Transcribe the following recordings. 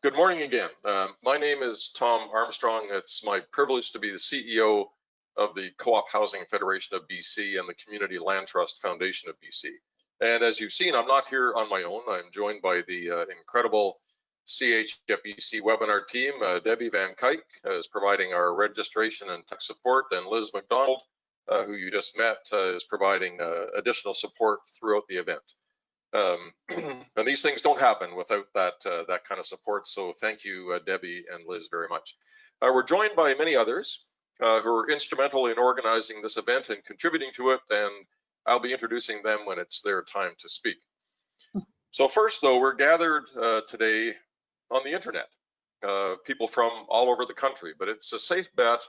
Good morning again. My name is Tom Armstrong. It's my privilege to be the CEO of the Co-op Housing Federation of BC and the Community Land Trust Foundation of BC. And as you've seen, I'm not here on my own. I'm joined by the incredible CHFBC webinar team. Debbie Van Kuyk is providing our registration and tech support, and Liz McDonald, who you just met, is providing additional support throughout the event. And these things don't happen without that kind of support. So thank you, Debbie and Liz, very much. We're joined by many others who are instrumental in organizing this event and contributing to it, and I'll be introducing them when it's their time to speak. So first, though, we're gathered today on the internet, people from all over the country, but it's a safe bet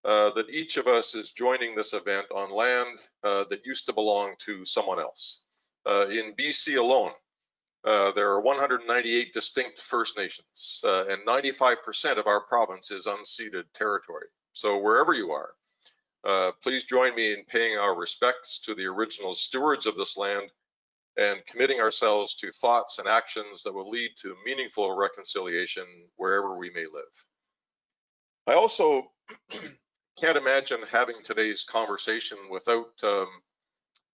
that each of us is joining this event on land that used to belong to someone else. In BC alone, there are 198 distinct First Nations, and 95% of our province is unceded territory. So wherever you are, please join me in paying our respects to the original stewards of this land and committing ourselves to thoughts and actions that will lead to meaningful reconciliation wherever we may live. I also can't imagine having today's conversation without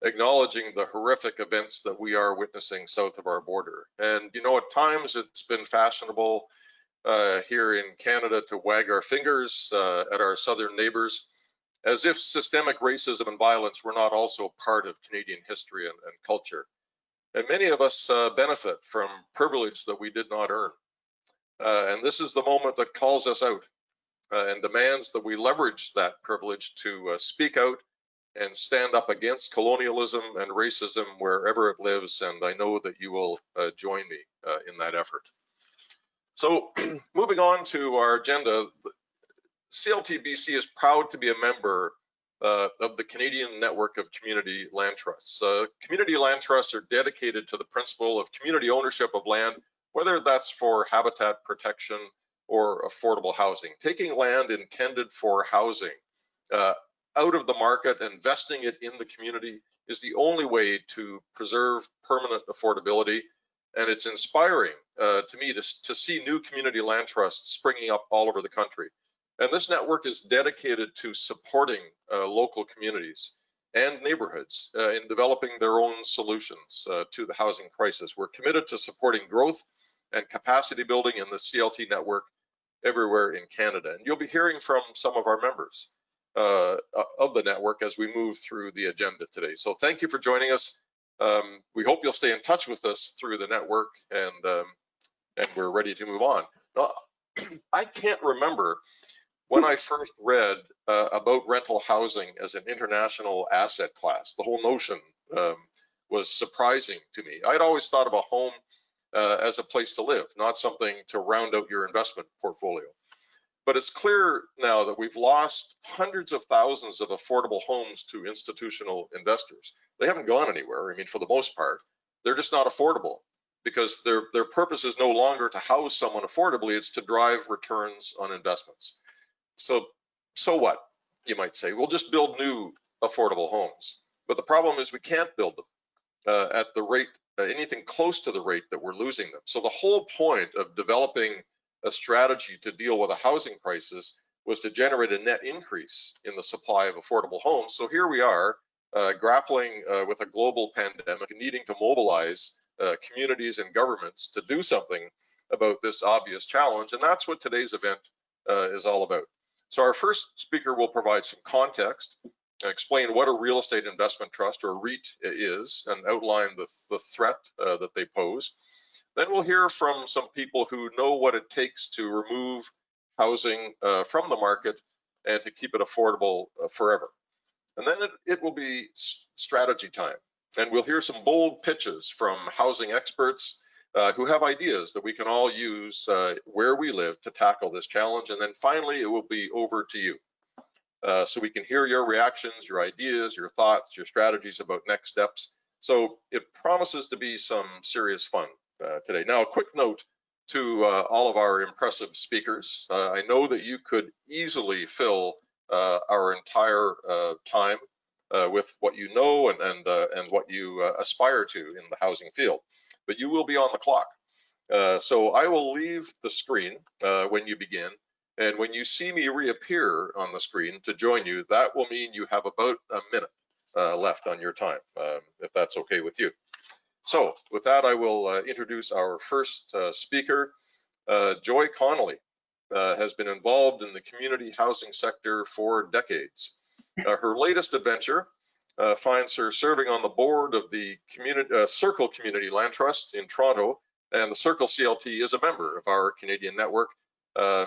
acknowledging the horrific events that we are witnessing south of our border. And you know, at times it's been fashionable here in Canada to wag our fingers at our southern neighbors, as if systemic racism and violence were not also part of Canadian history and culture. And many of us benefit from privilege that we did not earn. And this is the moment that calls us out and demands that we leverage that privilege to speak out and stand up against colonialism and racism wherever it lives, and I know that you will join me in that effort. So moving on to our agenda, CLTBC is proud to be a member of the Canadian Network of Community Land Trusts. Community land trusts are dedicated to the principle of community ownership of land, whether that's for habitat protection or affordable housing. Taking land intended for housing out of the market, investing it in the community is the only way to preserve permanent affordability. And it's inspiring to me to see new community land trusts springing up all over the country. And this network is dedicated to supporting local communities and neighborhoods in developing their own solutions to the housing crisis. We're committed to supporting growth and capacity building in the CLT network everywhere in Canada. And you'll be hearing from some of our members of the network as we move through the agenda today. So thank you for joining us. We hope you'll stay in touch with us through the network, and we're ready to move on. Now, I can't remember when I first read about rental housing as an international asset class. The whole notion was surprising to me. I'd always thought of a home as a place to live, not something to round out your investment portfolio. But it's clear now that we've lost hundreds of thousands of affordable homes to institutional investors. They haven't gone anywhere. I mean, for the most part, they're just not affordable because their purpose is no longer to house someone affordably, it's to drive returns on investments. So what, you might say? We'll just build new affordable homes. But the problem is we can't build them at the rate, anything close to the rate that we're losing them. So the whole point of developing a strategy to deal with a housing crisis was to generate a net increase in the supply of affordable homes. So here we are grappling with a global pandemic and needing to mobilize communities and governments to do something about this obvious challenge. And that's what today's event is all about. So our first speaker will provide some context and explain what a real estate investment trust, or REIT, is and outline the threat that they pose. Then we'll hear from some people who know what it takes to remove housing from the market and to keep it affordable forever. And then it will be strategy time. And we'll hear some bold pitches from housing experts who have ideas that we can all use where we live to tackle this challenge. And then finally, it will be over to you. So we can hear your reactions, your ideas, your thoughts, your strategies about next steps. So it promises to be some serious fun today. Now, a quick note to all of our impressive speakers. I know that you could easily fill our entire time with what you know and what you aspire to in the housing field, but you will be on the clock. So I will leave the screen when you begin. And when you see me reappear on the screen to join you, that will mean you have about a minute left on your time, if that's okay with you. So with that, I will introduce our first speaker. Joy Connelly has been involved in the community housing sector for decades. Her latest adventure finds her serving on the board of the Circle Community Land Trust in Toronto, and the Circle CLT is a member of our Canadian network.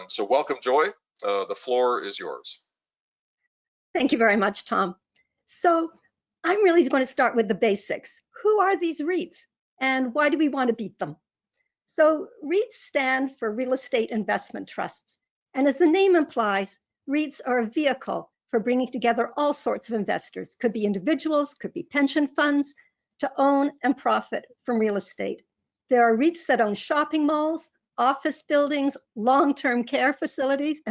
So welcome, Joy. The floor is yours. Thank you very much, Tom. So I'm really going to start with the basics. Who are these REITs and why do we want to beat them? So REITs stand for Real Estate Investment Trusts. And as the name implies, REITs are a vehicle for bringing together all sorts of investors. Could be individuals, could be pension funds, to own and profit from real estate. There are REITs that own shopping malls, office buildings, long-term care facilities.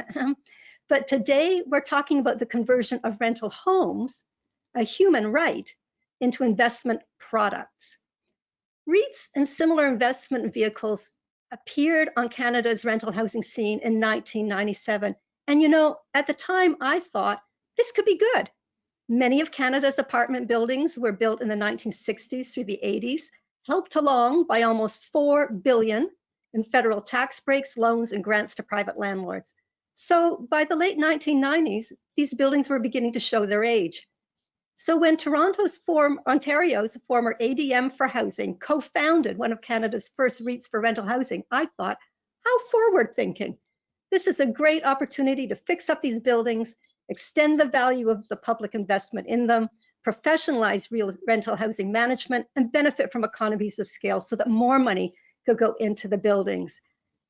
But today we're talking about the conversion of rental homes, a human right, into investment products. REITs and similar investment vehicles appeared on Canada's rental housing scene in 1997. And you know, at the time I thought this could be good. Many of Canada's apartment buildings were built in the 1960s through the 80s, helped along by almost $4 billion in federal tax breaks, loans, and grants to private landlords. So by the late 1990s, these buildings were beginning to show their age. So when Ontario's former ADM for Housing co-founded one of Canada's first REITs for rental housing, I thought, how forward thinking. This is a great opportunity to fix up these buildings, extend the value of the public investment in them, professionalize real rental housing management, and benefit from economies of scale so that more money could go into the buildings.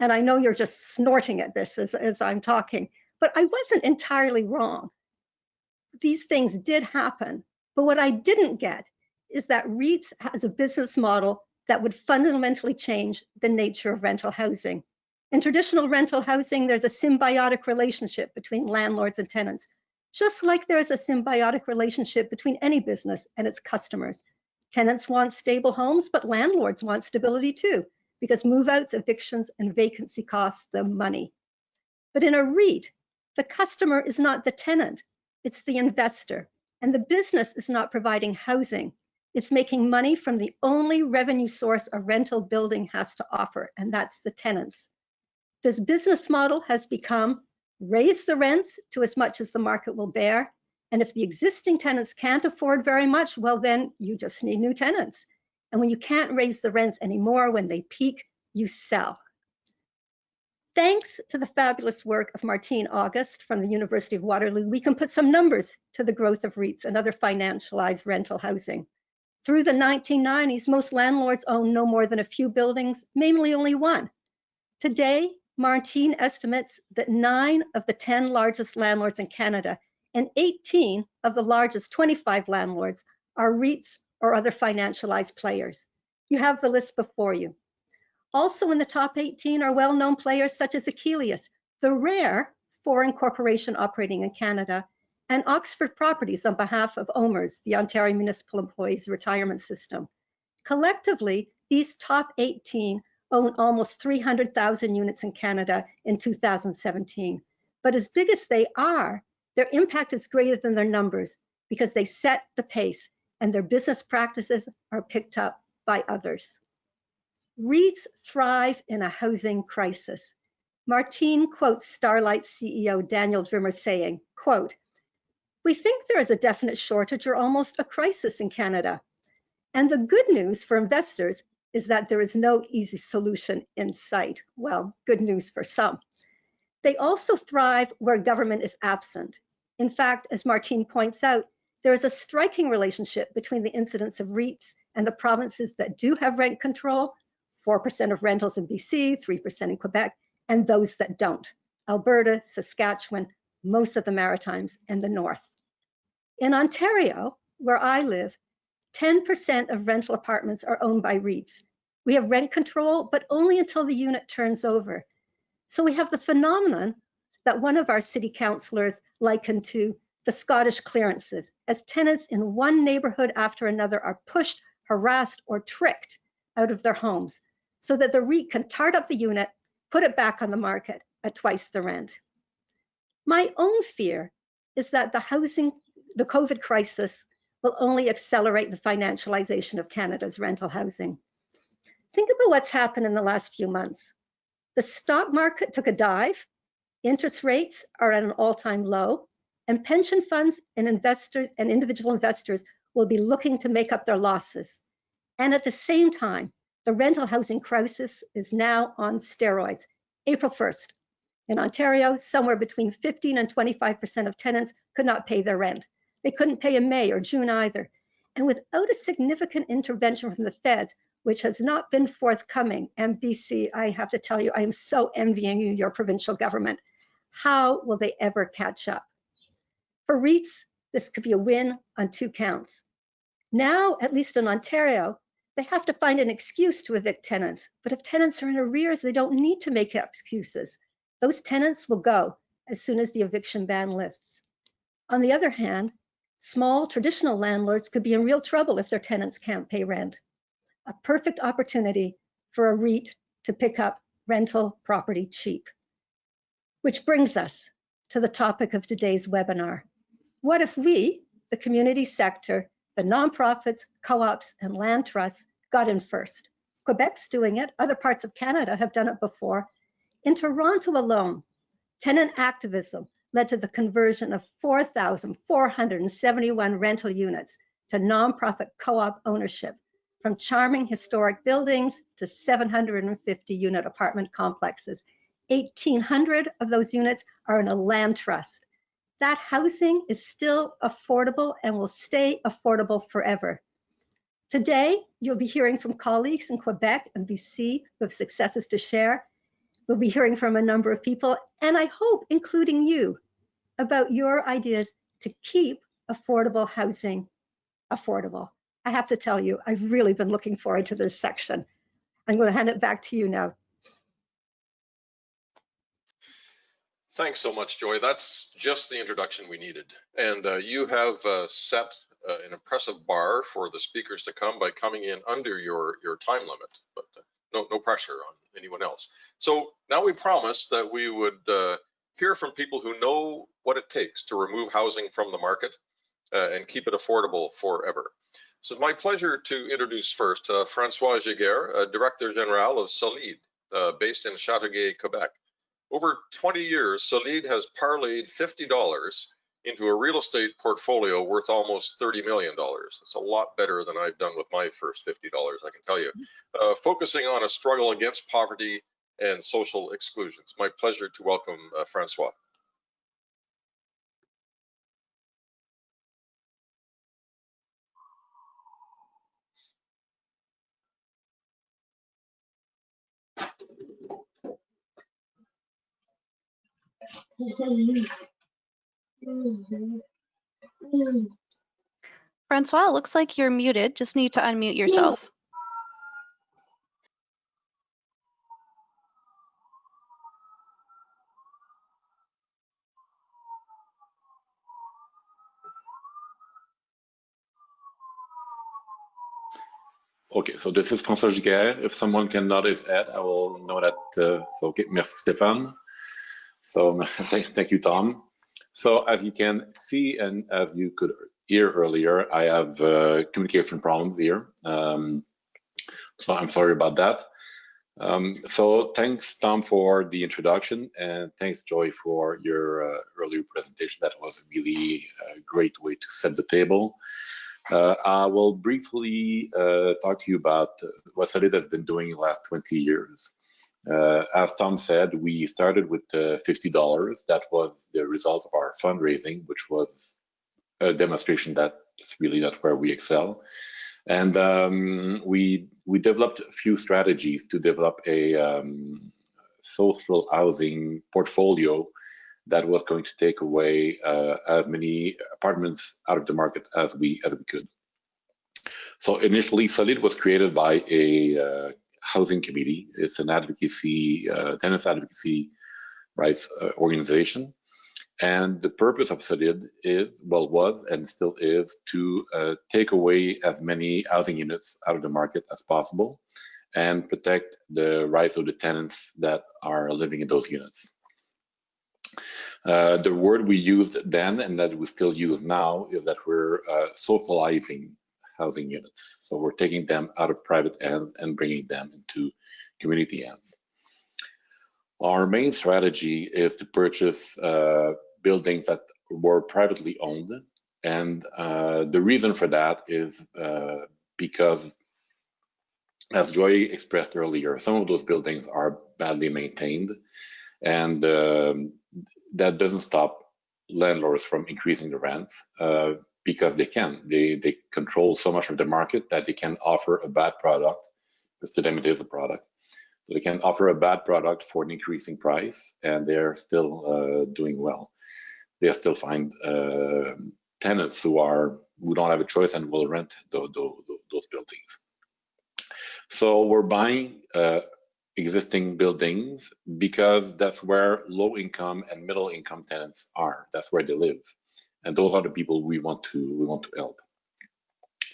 And I know you're just snorting at this as I'm talking, but I wasn't entirely wrong. These things did happen, but what I didn't get is that REITs has a business model that would fundamentally change the nature of rental housing. In traditional rental housing, there's a symbiotic relationship between landlords and tenants, just like there's a symbiotic relationship between any business and its customers. Tenants want stable homes, but landlords want stability too, because move-outs, evictions, and vacancy cost them money. But in a REIT, the customer is not the tenant, it's the investor. And the business is not providing housing. It's making money from the only revenue source a rental building has to offer, and that's the tenants. This business model has become raise the rents to as much as the market will bear. And if the existing tenants can't afford very much, well, then you just need new tenants. And when you can't raise the rents anymore, when they peak, you sell. Thanks to the fabulous work of Martine August from the University of Waterloo, we can put some numbers to the growth of REITs and other financialized rental housing. Through the 1990s, most landlords own no more than a few buildings, mainly only one. Today, Martine estimates that 9 of the 10 largest landlords in Canada and 18 of the largest 25 landlords are REITs or other financialized players. You have the list before you. Also in the top 18 are well-known players such as Achilles, the rare foreign corporation operating in Canada, and Oxford Properties on behalf of OMERS, the Ontario Municipal Employees Retirement System. Collectively, these top 18 own almost 300,000 units in Canada in 2017. But as big as they are, their impact is greater than their numbers because they set the pace and their business practices are picked up by others. REITs thrive in a housing crisis. Martine quotes Starlight CEO Daniel Drimmer saying, quote, "We think there is a definite shortage or almost a crisis in Canada. And the good news for investors is that there is no easy solution in sight." Well, good news for some. They also thrive where government is absent. In fact, as Martine points out, there is a striking relationship between the incidence of REITs and the provinces that do have rent control, 4% of rentals in BC, 3% in Quebec, and those that don't, Alberta, Saskatchewan, most of the Maritimes, and the North. In Ontario, where I live, 10% of rental apartments are owned by REITs. We have rent control, but only until the unit turns over. So we have the phenomenon that one of our city councillors likened to the Scottish clearances, as tenants in one neighborhood after another are pushed, harassed, or tricked out of their homes. so that the REIT can tart up the unit, put it back on the market at twice the rent. My own fear is that the COVID crisis will only accelerate the financialization of Canada's rental housing. Think about what's happened in the last few months. The stock market took a dive, interest rates are at an all-time low, and pension funds and investors and individual investors will be looking to make up their losses. And at the same time, the rental housing crisis is now on steroids. April 1st, in Ontario, somewhere between 15 and 25% of tenants could not pay their rent. They couldn't pay in May or June either. And without a significant intervention from the feds, which has not been forthcoming, and BC, I have to tell you, I am so envying you, your provincial government. How will they ever catch up? For REITs, this could be a win on 2 counts. Now, at least in Ontario, they have to find an excuse to evict tenants. But if tenants are in arrears, they don't need to make excuses. Those tenants will go as soon as the eviction ban lifts. On the other hand, small traditional landlords could be in real trouble if their tenants can't pay rent. A perfect opportunity for a REIT to pick up rental property cheap. Which brings us to the topic of today's webinar. What if we, the community sector, the nonprofits, co-ops, and land trusts got in first? Quebec's doing it. Other parts of Canada have done it before. In Toronto alone, tenant activism led to the conversion of 4,471 rental units to nonprofit co-op ownership, from charming historic buildings to 750 unit apartment complexes. 1,800 of those units are in a land trust. That housing is still affordable and will stay affordable forever. Today, you'll be hearing from colleagues in Quebec and BC who have successes to share. We'll be hearing from a number of people, and I hope including you, about your ideas to keep affordable housing affordable. I have to tell you, I've really been looking forward to this section. I'm going to hand it back to you now. Thanks so much, Joy. That's just the introduction we needed. And you have set an impressive bar for the speakers to come by coming in under your time limit, but no pressure on anyone else. So now we promised that we would hear from people who know what it takes to remove housing from the market and keep it affordable forever. So it's my pleasure to introduce first François Giguère, Director General of Solid, based in Châteauguay, Quebec. Over 20 years, Solid has parlayed $50 into a real estate portfolio worth almost $30 million. It's a lot better than I've done with my first $50, I can tell you. Focusing on a struggle against poverty and social exclusion. It's my pleasure to welcome François. François, it looks like you're muted. Just need to unmute yourself. Okay, so this is François Giguère. If someone can nod his head, I will know that. So, okay, merci Stéphan. So, thank you, Tom. So, as you can see, and as you could hear earlier, I have communication problems here. So, I'm sorry about that. So, thanks, Tom, for the introduction, and thanks, Joy, for your earlier presentation. That was really a great way to set the table. I will briefly talk to you about what Solid has been doing in the last 20 years. As Tom said, we started with $50. That was the results of our fundraising, which was a demonstration that's really not where we excel. And we developed a few strategies to develop a social housing portfolio that was going to take away as many apartments out of the market as we could. So initially, Solid was created by a housing committee. It's an advocacy, tenants advocacy rights organization. And the purpose of Solid was and still is to take away as many housing units out of the market as possible and protect the rights of the tenants that are living in those units. The word we used then and that we still use now is that we're socializing housing units. So we're taking them out of private hands and bringing them into community hands. Our main strategy is to purchase buildings that were privately owned. And the reason for that is because, as Joy expressed earlier, some of those buildings are badly maintained, and that doesn't stop landlords from increasing the rents because they can. They control so much of the market that they can offer a bad product, because to them it is a product. So they can offer a bad product for an increasing price, and they're still doing well. They still find tenants who don't have a choice and will rent those buildings. So we're buying existing buildings because that's where low income and middle income tenants are. That's where they live, and those are the people we want to help.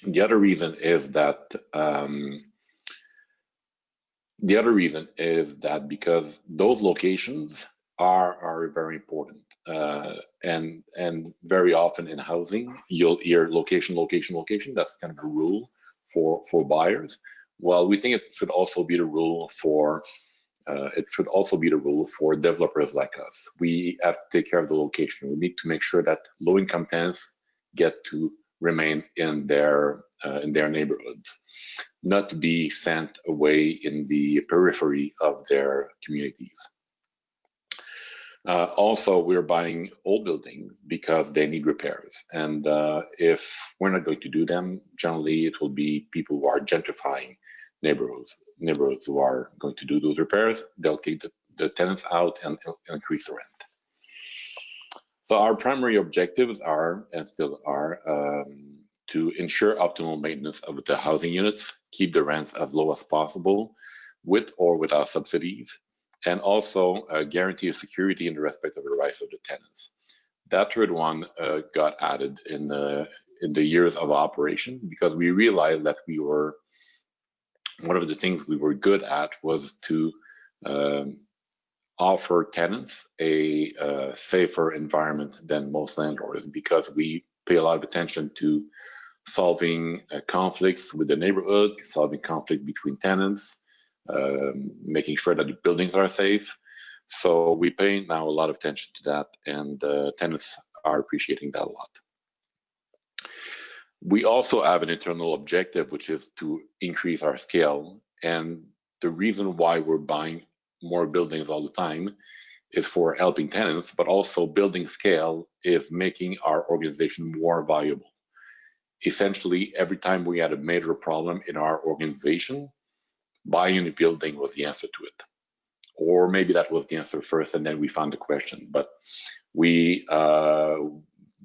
The other reason is that because those locations are very important, and very often in housing you'll hear location. That's kind of a rule for buyers. Well, we think it should also be the rule for developers like us. We have to take care of the location. We need to make sure that low-income tenants get to remain in their neighborhoods, not to be sent away in the periphery of their communities. Also, we're buying old buildings because they need repairs, and if we're not going to do them, generally it will be people who are gentrifying neighborhoods who are going to do those repairs. They'll take the tenants out and increase the rent. So our primary objectives are, and still are, to ensure optimal maintenance of the housing units, keep the rents as low as possible, with or without subsidies, and also guarantee security in the respect of the rights of the tenants. That third one got added in the years of operation, because we realized that one of the things we were good at was to offer tenants a safer environment than most landlords, because we pay a lot of attention to solving conflicts with the neighborhood, solving conflicts between tenants, making sure that the buildings are safe. So we pay now a lot of attention to that, and tenants are appreciating that a lot. We also have an internal objective, which is to increase our scale. And the reason why we're buying more buildings all the time is for helping tenants, but also building scale is making our organization more valuable. Essentially, every time we had a major problem in our organization, buying a building was the answer to it. Or maybe that was the answer first, and then we found the question. But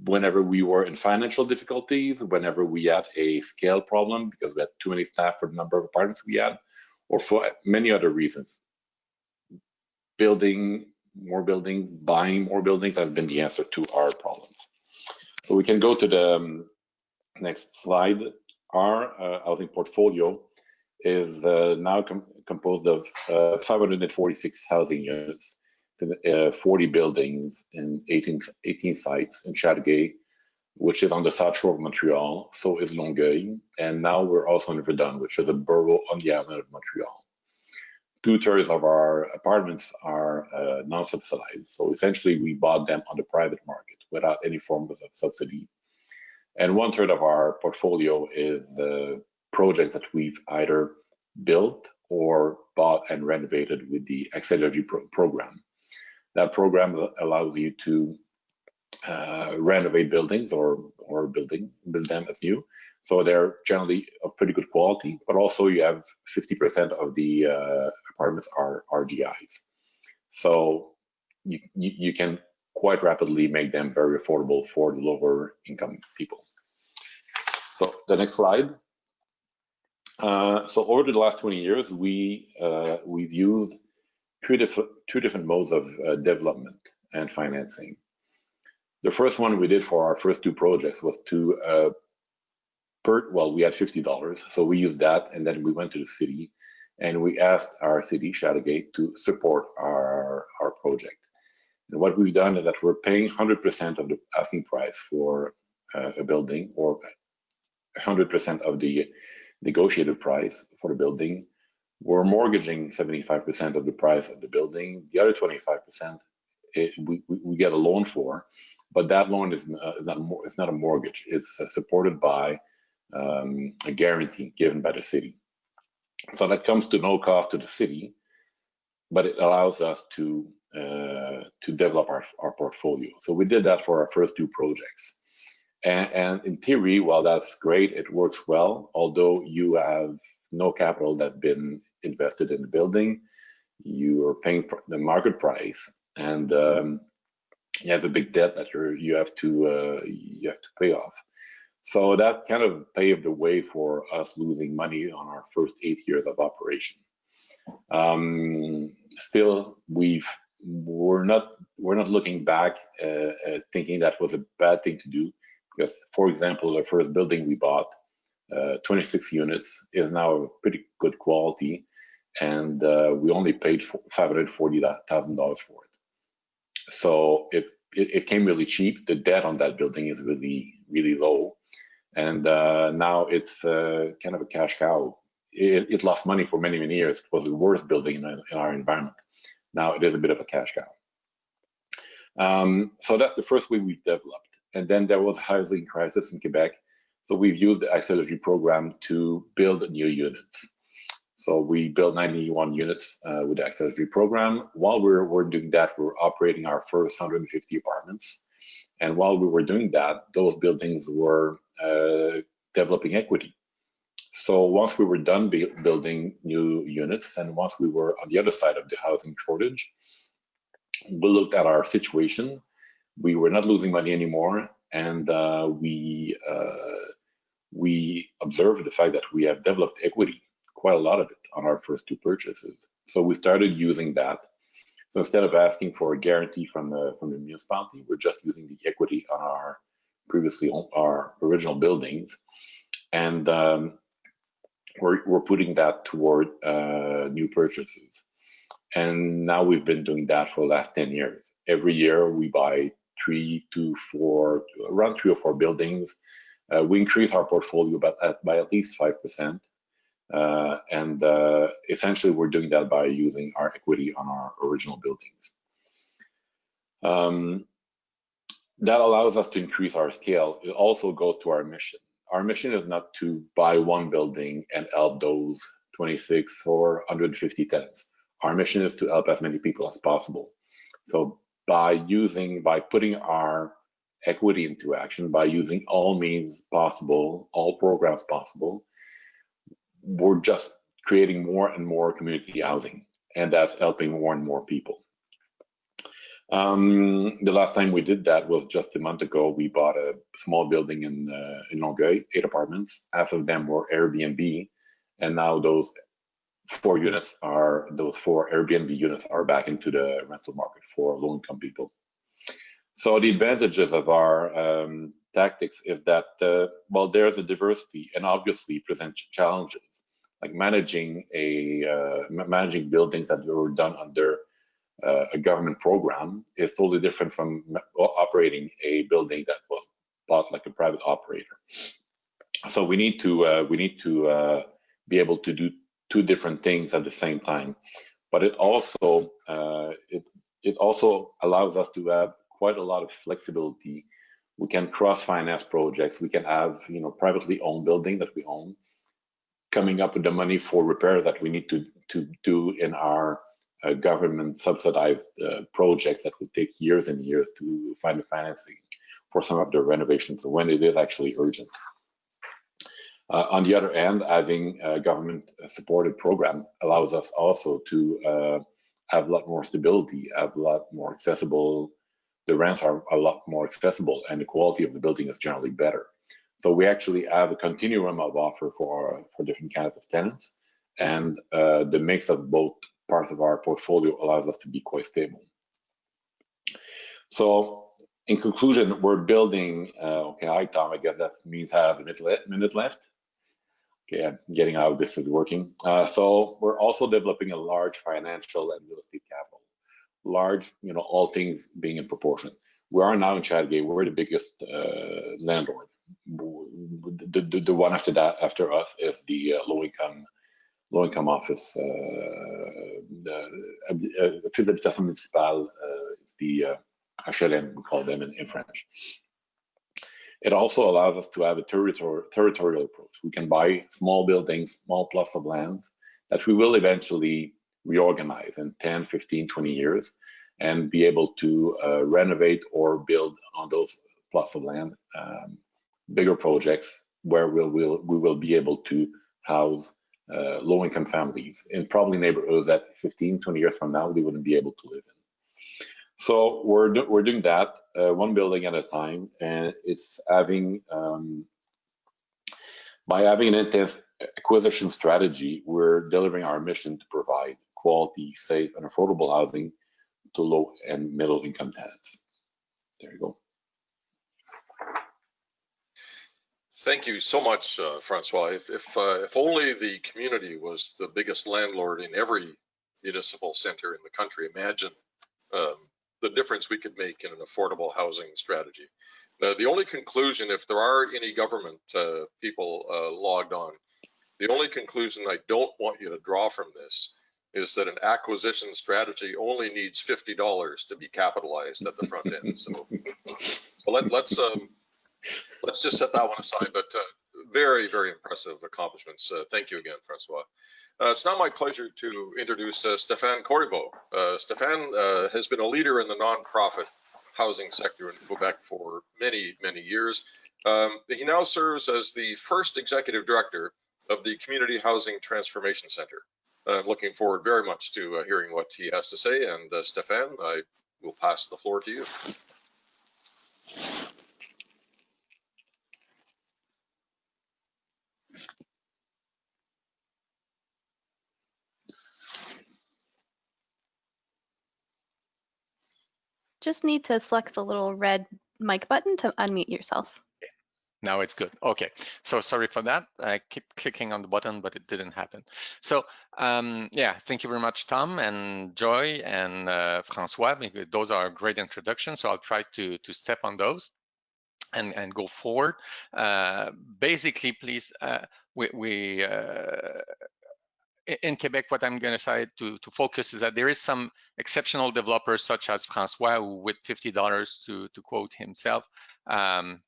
whenever we were in financial difficulties, whenever we had a scale problem because we had too many staff for the number of apartments we had, or for many other reasons, building more buildings, buying more buildings has been the answer to our problems. So we can go to the next slide. Our housing portfolio is now composed of 546 housing units, 40 buildings in 18 sites in Chateauguay, which is on the south shore of Montreal. So is Longueuil, and now we're also in Verdun, which is a borough on the island of Montreal. 2/3 of our apartments are non-subsidized. So essentially, we bought them on the private market without any form of subsidy. And 1/3 of our portfolio is projects that we've either built or bought and renovated with the Accès program. That program allows you to renovate buildings or build them as new. So they're generally of pretty good quality, but also you have 50% of the apartments are RGIs. So you can quite rapidly make them very affordable for the lower income people. So the next slide. So over the last 20 years, we've used two different modes of development and financing. The first one we did for our first two projects was to we had $50, so we used that, and then we went to the city and we asked our city, Chateauguay, to support our project. And what we've done is that we're paying 100% of the asking price for a building, or 100% of the negotiated price for the building. We're mortgaging 75% of the price of the building. The other 25% we get a loan for, but that loan is not a mortgage. It's supported by a guarantee given by the city. So that comes to no cost to the city, but it allows us to develop our portfolio. So we did that for our first two projects. And in theory, while that's great, it works well, although you have no capital that's been invested in the building, you are paying the market price, and you have a big debt that you have to pay off. So that kind of paved the way for us losing money on our first 8 years of operation. Still, we're not looking back thinking that was a bad thing to do, because, for example, the first building we bought, 26 units, is now of pretty good quality, and we only paid $540,000 for it. So it came really cheap. The debt on that building is really low, and now it's kind of a cash cow. It lost money for many years. It was the worst building in our environment. Now it is a bit of a cash cow. So that's the first way we've developed. And then there was a housing crisis in Quebec. So we've used the Socializing program to build new units. So we built 91 units with the Socializing program. While we're doing that, we're operating our first 150 apartments. And while we were doing that, those buildings were developing equity. So once we were done building new units, and once we were on the other side of the housing shortage, we looked at our situation. We were not losing money anymore, and we observed the fact that we have developed equity, quite a lot of it, on our first two purchases. So we started using that. So instead of asking for a guarantee from the municipality, we're just using the equity on our original buildings, and we're putting that toward new purchases. And now we've been doing that for the last 10 years. Every year we buy around 3 or 4 buildings. We increase our portfolio by at least 5%. And essentially we're doing that by using our equity on our original buildings. That allows us to increase our scale. It also goes to our mission. Our mission is not to buy one building and help those 26 or 150 tenants. Our mission is to help as many people as possible. So by putting our equity into action, by using all means possible, all programs possible, we're just creating more and more community housing, and that's helping more and more people. The last time we did that was just a month ago. We bought a small building in Longueuil, 8 apartments. Half of them were Airbnb, and now those 4 Airbnb units are back into the rental market for low-income people. So the advantages of our tactics is that, well, there's a diversity, and obviously present challenges, like managing buildings that were done under a government program is totally different from operating a building that was bought like a private operator. So we need to be able to do 2 different things at the same time. But it also allows us to have quite a lot of flexibility. We can cross-finance projects. We can have, privately owned building that we own, coming up with the money for repair that we need to do in our government subsidized projects that would take years and years to find the financing for some of the renovations when it is actually urgent. On the other hand, having a government supported program allows us also to have a lot more stability, have a lot more accessible. The rents are a lot more accessible, and the quality of the building is generally better. So we actually have a continuum of offer for different kinds of tenants, and the mix of both parts of our portfolio allows us to be quite stable. So in conclusion, we're building, okay, hi Tom, I guess that means I have a minute left. Okay, I'm getting how this is working. So we're also developing a large financial and real estate capital. Large, all things being in proportion. We are now in Chathagay, we're the biggest landlord. The one after us is the low-income office. The Fils d'habitation municipal, it's the HLM, we call them in French. It also allows us to have a territorial approach. We can buy small buildings, small plots of land that we will eventually reorganize in 10, 15, 20 years and be able to renovate or build on those plots of land, bigger projects where we will be able to house low-income families in probably neighborhoods that 15, 20 years from now, they wouldn't be able to live in. So we're doing that one building at a time, and it's having by having an intense acquisition strategy, we're delivering our mission to provide quality, safe, and affordable housing to low and middle income tenants. There you go. Thank you so much, Francois. If only the community was the biggest landlord in every municipal center in the country, imagine the difference we could make in an affordable housing strategy. The only conclusion, if there are any government people logged on, the only conclusion I don't want you to draw from this is that an acquisition strategy only needs $50 to be capitalized at the front end. So let's just set that one aside. But very, very impressive accomplishments. Thank you again, Francois. It's now my pleasure to introduce Stéphan Corriveau. Stéphan has been a leader in the nonprofit housing sector in Quebec for many, many years. He now serves as the first executive director of the Community Housing Transformation Center. I'm looking forward very much to hearing what he has to say. And Stéphan, I will pass the floor to you. Just need to select the little red mic button to unmute yourself. Now it's good. Okay, so sorry for that. I keep clicking on the button, but it didn't happen. So yeah, thank you very much, Tom and Joy and Francois. Those are great introductions. So I'll try to step on those and go forward. Basically, please, in Quebec, what I'm going to try to focus is that there is some exceptional developers such as Francois, who with $50, to quote himself,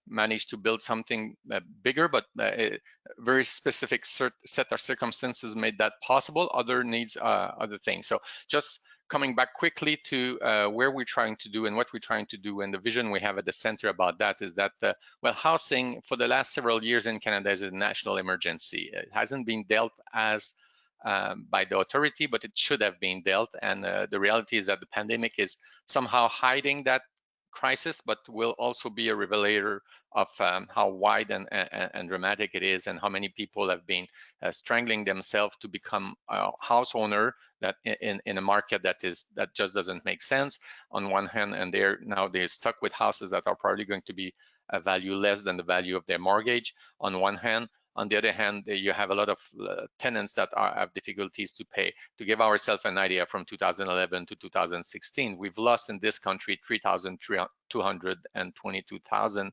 managed to build something bigger, but a very specific set of circumstances made that possible. Other needs other things. So just coming back quickly to where we're trying to do and what we're trying to do, and the vision we have at the center about that is that, well, housing for the last several years in Canada is a national emergency. It hasn't been dealt as by the authority, but it should have been dealt. And the reality is that the pandemic is somehow hiding that crisis, but will also be a revelator of how wide and dramatic it is, and how many people have been strangling themselves to become a house owner that in a market that just doesn't make sense on one hand, and they're stuck with houses that are probably going to be a value less than the value of their mortgage on one hand. On the other hand, you have a lot of tenants that have difficulties to pay. To give ourselves an idea, from 2011 to 2016, we've lost in this country 3,222,000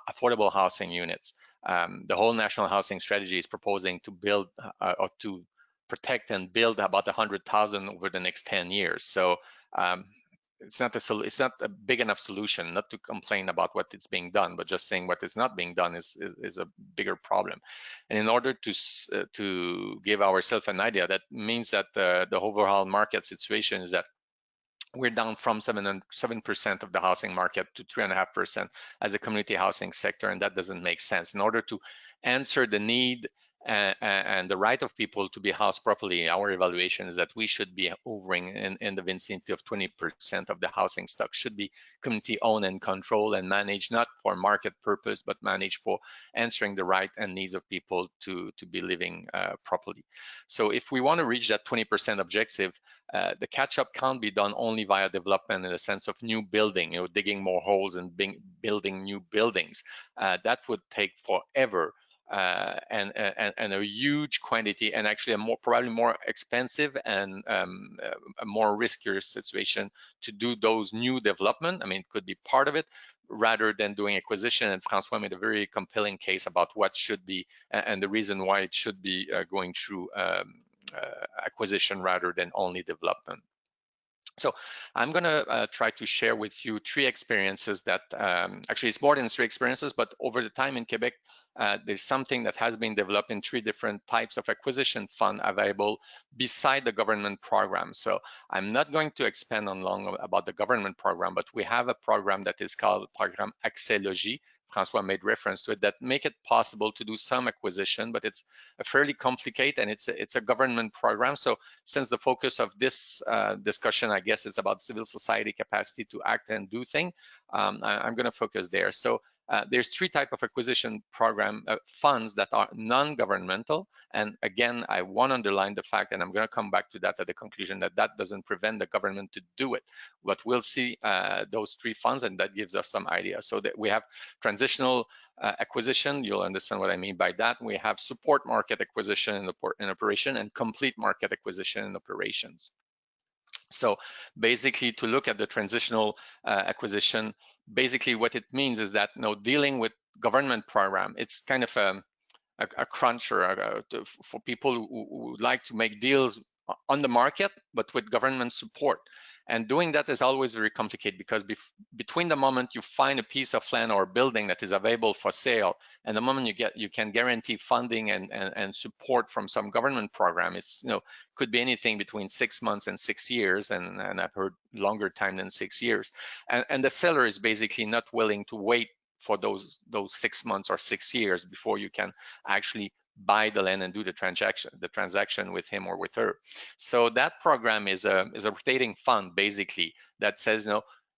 affordable housing units. The whole national housing strategy is proposing to build or to protect and build about 100,000 over the next 10 years. So it's not a big enough solution, not to complain about what is being done, but just saying what is not being done is a bigger problem. And in order to give ourselves an idea, that means that the overall market situation is that we're down from 7% of the housing market to 3.5% as a community housing sector, and that doesn't make sense. In order to answer the need and the right of people to be housed properly, our evaluation is that we should be hovering in the vicinity of 20% of the housing stock should be community owned and controlled and managed, not for market purpose, but managed for answering the right and needs of people to be living properly. So if we want to reach that 20% objective, the catch-up can't be done only via development in the sense of new building, digging more holes and building new buildings. That would take forever. and a huge quantity, and actually a probably more expensive and a more riskier situation to do those new development. I mean, it could be part of it rather than doing acquisition. And Francois made a very compelling case about what should be and the reason why it should be going through acquisition rather than only development. So I'm going to try to share with you 3 experiences that actually it's more than 3 experiences, but over the time in Quebec, there's something that has been developed in 3 different types of acquisition fund available beside the government program. So I'm not going to expand on long about the government program, but we have a program that is called Program Accès Logis. Francois made reference to it, that make it possible to do some acquisition, but it's a fairly complicated and it's a government program. So since the focus of this discussion, I guess, is about civil society capacity to act and do things, I'm going to focus there. So there's 3 types of acquisition program funds that are non-governmental. And again, I want to underline the fact, and I'm going to come back to that at the conclusion, that that doesn't prevent the government to do it. But we'll see those 3 funds, and that gives us some idea. So that we have transitional acquisition. You'll understand what I mean by that. We have support market acquisition in operation and complete market acquisition in operations. So basically, to look at the transitional acquisition, basically what it means is that, dealing with government program, it's kind of a crunch for people who would like to make deals on the market, but with government support. And doing that is always very complicated, because between the moment you find a piece of land or a building that is available for sale and the moment you can guarantee funding and support from some government program, it's could be anything between 6 months and 6 years, and I've heard longer time than 6 years. And the seller is basically not willing to wait for those 6 months or 6 years before you can actually buy the land and do the transaction with him or with her. So that program is a rotating fund, basically, that says,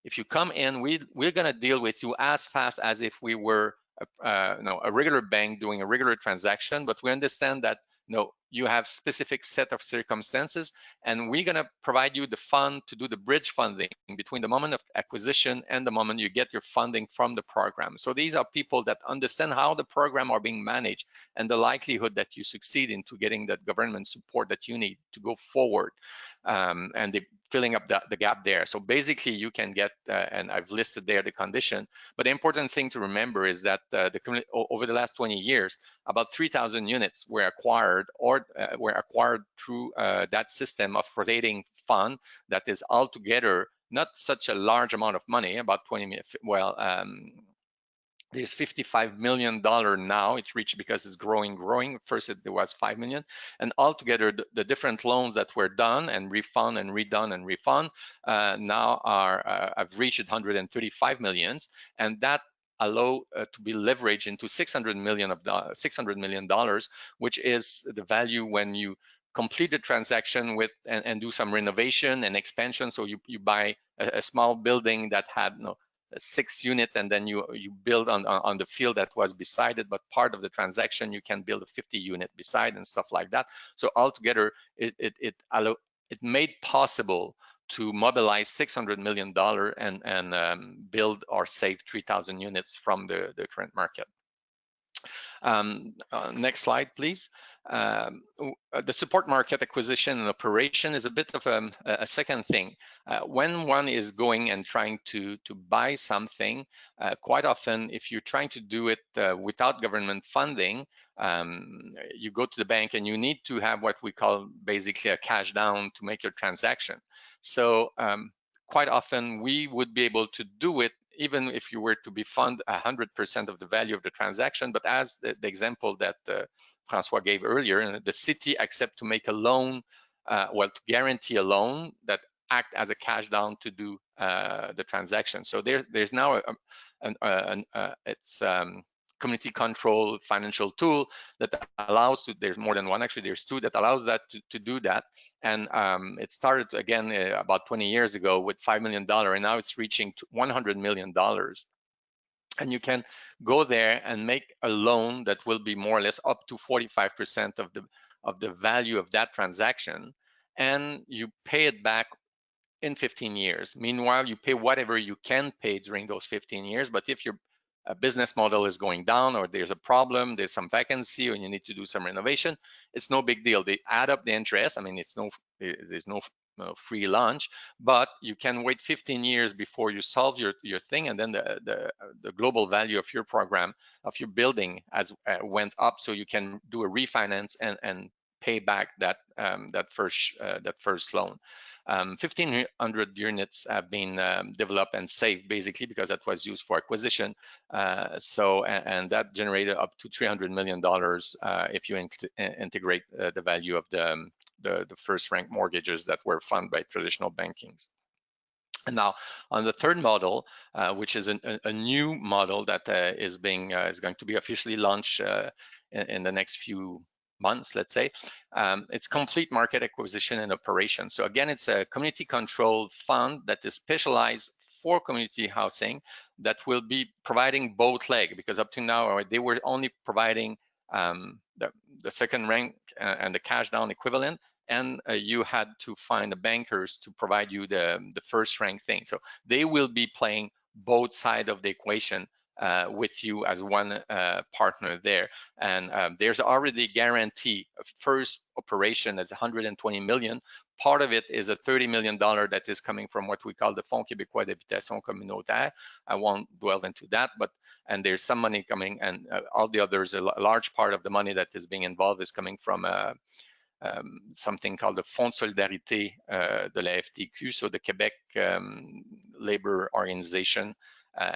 if you come in, we're going to deal with you as fast as if we were a regular bank doing a regular transaction, but we understand that you have specific set of circumstances, and we're going to provide you the fund to do the bridge funding between the moment of acquisition and the moment you get your funding from the program. So these are people that understand how the program are being managed and the likelihood that you succeed into getting that government support that you need to go forward, and they're filling up the gap there. So basically you can get, and I've listed there the condition, but the important thing to remember is that over the last 20 years, about 3,000 units were acquired or were acquired through that system of rotating fund that is altogether not such a large amount of money, about 20 million. Well, there's $55 million now. It's reached because it's growing. First, there was 5 million. And altogether, the different loans that were done and refund and redone and refund now have reached 135 millions. And that allow to be leveraged into $600 million, which is the value when you complete the transaction with and do some renovation and expansion. So you buy a small building that had 6 units, and then you build on the field that was beside it, but part of the transaction you can build a 50 unit beside and stuff like that. So altogether, it made possible to mobilize $600 million and build or save 3,000 units from the current market. Next slide, please. The support market acquisition and operation is a bit of a second thing. When one is going and trying to buy something, quite often, if you're trying to do it without government funding, you go to the bank and you need to have what we call basically a cash down to make your transaction. So quite often we would be able to do it even if you were to be fund 100% of the value of the transaction. But as the example that Francois gave earlier, the city accept to make a loan, to guarantee a loan that act as a cash down to do the transaction. So there's now it's community control financial tool that allows there's more than one, actually there's 2 that allows that to do that. And it started again about 20 years ago with $5 million, and now it's reaching $100 million. And you can go there and make a loan that will be more or less up to 45% of the value of that transaction, and you pay it back in 15 years. Meanwhile, you pay whatever you can pay during those 15 years, but if you're business model is going down, or there's a problem, there's some vacancy, or you need to do some renovation, it's no big deal. They add up the interest. I mean, there's no free lunch, but you can wait 15 years before you solve your thing, and then the global value of your program, of your building, went up, so you can do a refinance and pay back that first loan. 1,500 units have been developed and saved, basically, because that was used for acquisition. And that generated up to $300 million if you integrate the value of the first rank mortgages that were funded by traditional bankings. And now on the third model, which is a new model that is going to be officially launched in the next few months, let's say, it's complete market acquisition and operation. So again, it's a community controlled fund that is specialized for community housing that will be providing both legs, because up to now they were only providing the second rank and the cash down equivalent, and you had to find the bankers to provide you the first rank thing. So they will be playing both sides of the equation with you as one partner there. And there's already guarantee of first operation that's 120 million. Part of it is a $30 million that is coming from what we call the Fonds Québécois d'habitation communautaire. I won't dwell into that, and there's some money coming, and all the others, a large part of the money that is being involved is coming from something called the Fonds de Solidarité de la FTQ, so the Quebec Labor Organization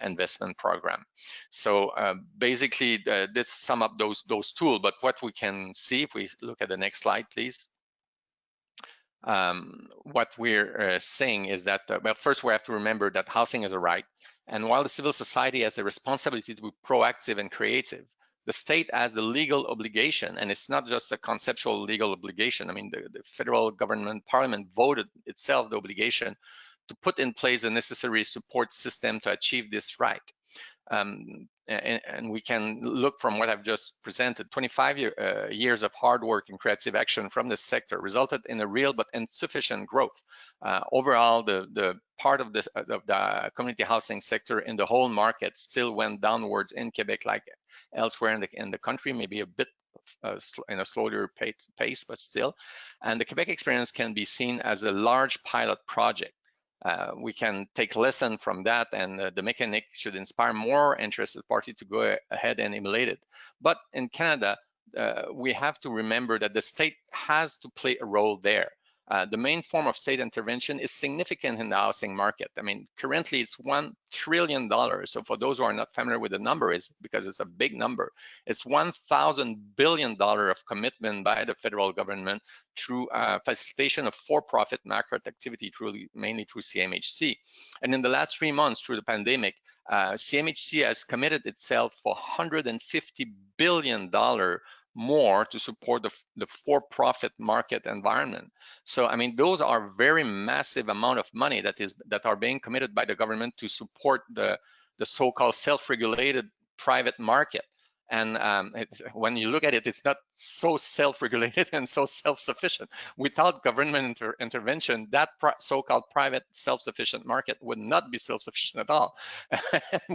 investment program. So basically, this sum up those tools. But what we can see, if we look at the next slide, please. What we're saying is that, well, first we have to remember that housing is a right. And while the civil society has the responsibility to be proactive and creative, the state has the legal obligation, and it's not just a conceptual legal obligation. I mean, the federal government, parliament voted itself the obligation to put in place the necessary support system to achieve this right. And we can look from what I've just presented, 25 years of hard work and creative action from this sector resulted in a real but insufficient growth. Overall, the part of the community housing sector in the whole market still went downwards in Quebec, like elsewhere in the country, maybe a bit in a slower pace, but still. And the Quebec experience can be seen as a large pilot project. We can take lesson from that, and the mechanic should inspire more interested parties to go ahead and emulate it. But in Canada, we have to remember that the state has to play a role there. The main form of state intervention is significant in the housing market. I mean, currently it's $1 trillion. So for those who are not familiar with the number, is because it's a big number. It's $1,000 billion of commitment by the federal government through facilitation of for-profit macro activity, mainly through CMHC. And in the last 3 months through the pandemic, CMHC has committed itself for $150 billion more to support the for-profit market environment. So, I mean, those are very massive amount of money that are being committed by the government to support the so-called self-regulated private market. And when you look at it, it's not so self-regulated and so self-sufficient. Without government intervention, that so-called private self-sufficient market would not be self-sufficient at all.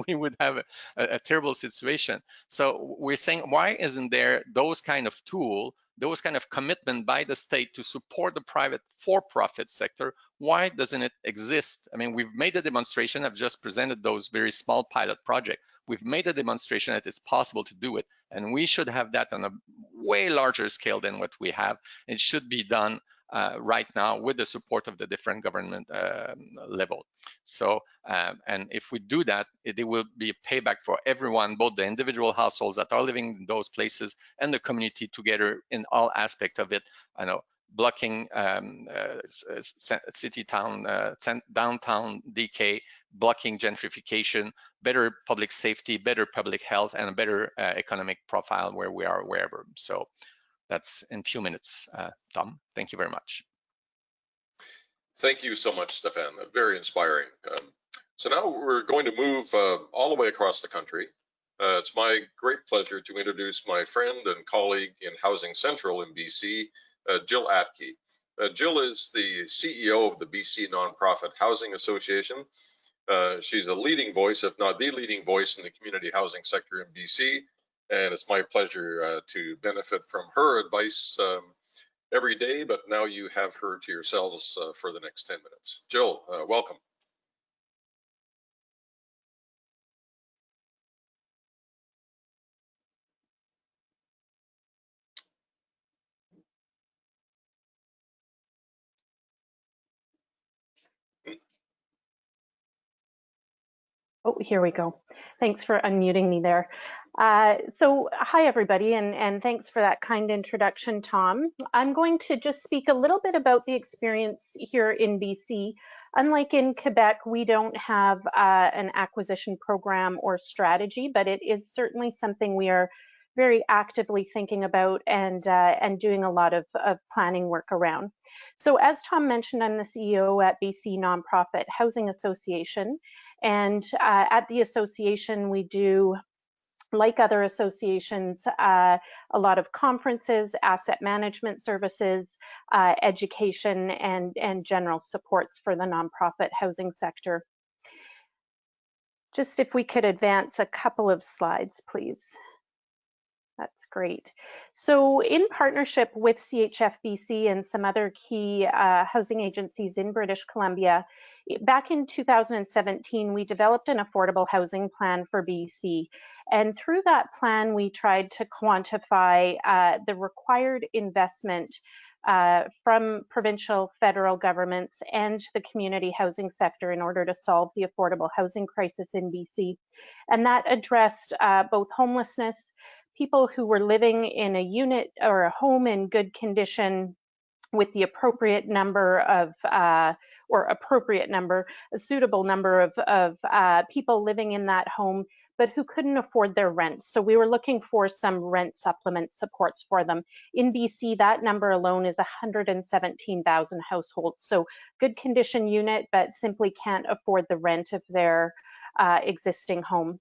We would have a terrible situation. So we're saying, why isn't there those kind of tool, those kind of commitment by the state to support the private for-profit sector? Why doesn't it exist? I mean, we've made a demonstration. I've just presented those very small pilot projects. We've made a demonstration that it's possible to do it, and we should have that on a way larger scale than what we have. It should be done right now with the support of the different government level. So, and if we do that, there will be a payback for everyone, both the individual households that are living in those places and the community together in all aspects of it. I know, blocking city town, downtown decay, blocking gentrification, better public safety, better public health, and a better economic profile where we are, wherever. So that's in a few minutes, Tom. Thank you very much. Thank you so much, Stéphan. Very inspiring. So now we're going to move all the way across the country. It's my great pleasure to introduce my friend and colleague in Housing Central in BC, Jill Atke. Jill is the CEO of the BC Nonprofit Housing Association. She's a leading voice, if not the leading voice, in the community housing sector in BC. And it's my pleasure to benefit from her advice every day, but now you have her to yourselves for the next 10 minutes. Jill, welcome. Oh, here we go. Thanks for unmuting me there. So hi, everybody, and thanks for that kind introduction, Tom. I'm going to just speak a little bit about the experience here in BC. Unlike in Quebec, we don't have an acquisition program or strategy, but it is certainly something we are very actively thinking about and doing a lot of planning work around. So as Tom mentioned, I'm the CEO at BC Nonprofit Housing Association. And at the association, we do, like other associations, a lot of conferences, asset management services, education, and general supports for the nonprofit housing sector. Just if we could advance a couple of slides, please. That's great. So in partnership with CHFBC and some other key housing agencies in British Columbia, back in 2017, we developed an affordable housing plan for BC. And through that plan, we tried to quantify the required investment from provincial, federal governments and the community housing sector in order to solve the affordable housing crisis in BC. And that addressed both homelessness, people who were living in a unit or a home in good condition with the appropriate number of, a suitable number of people living in that home, but who couldn't afford their rent. So we were looking for some rent supplement supports for them. In BC, that number alone is 117,000 households. So good condition unit, but simply can't afford the rent of their existing home.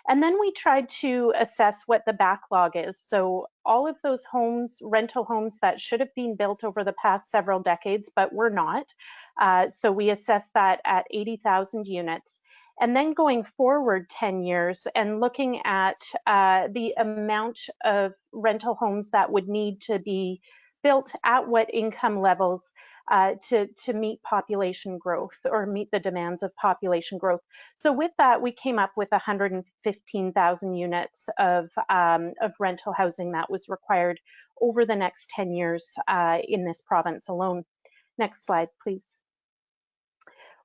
And then we tried to assess what the backlog is. So all of those homes, rental homes that should have been built over the past several decades, but were not. So we assessed that at 80,000 units. And then going forward 10 years and looking at the amount of rental homes that would need to be built at what income levels to meet population growth or meet the demands of population growth. So with that, we came up with 115,000 units of rental housing that was required over the next 10 years in this province alone. Next slide, please.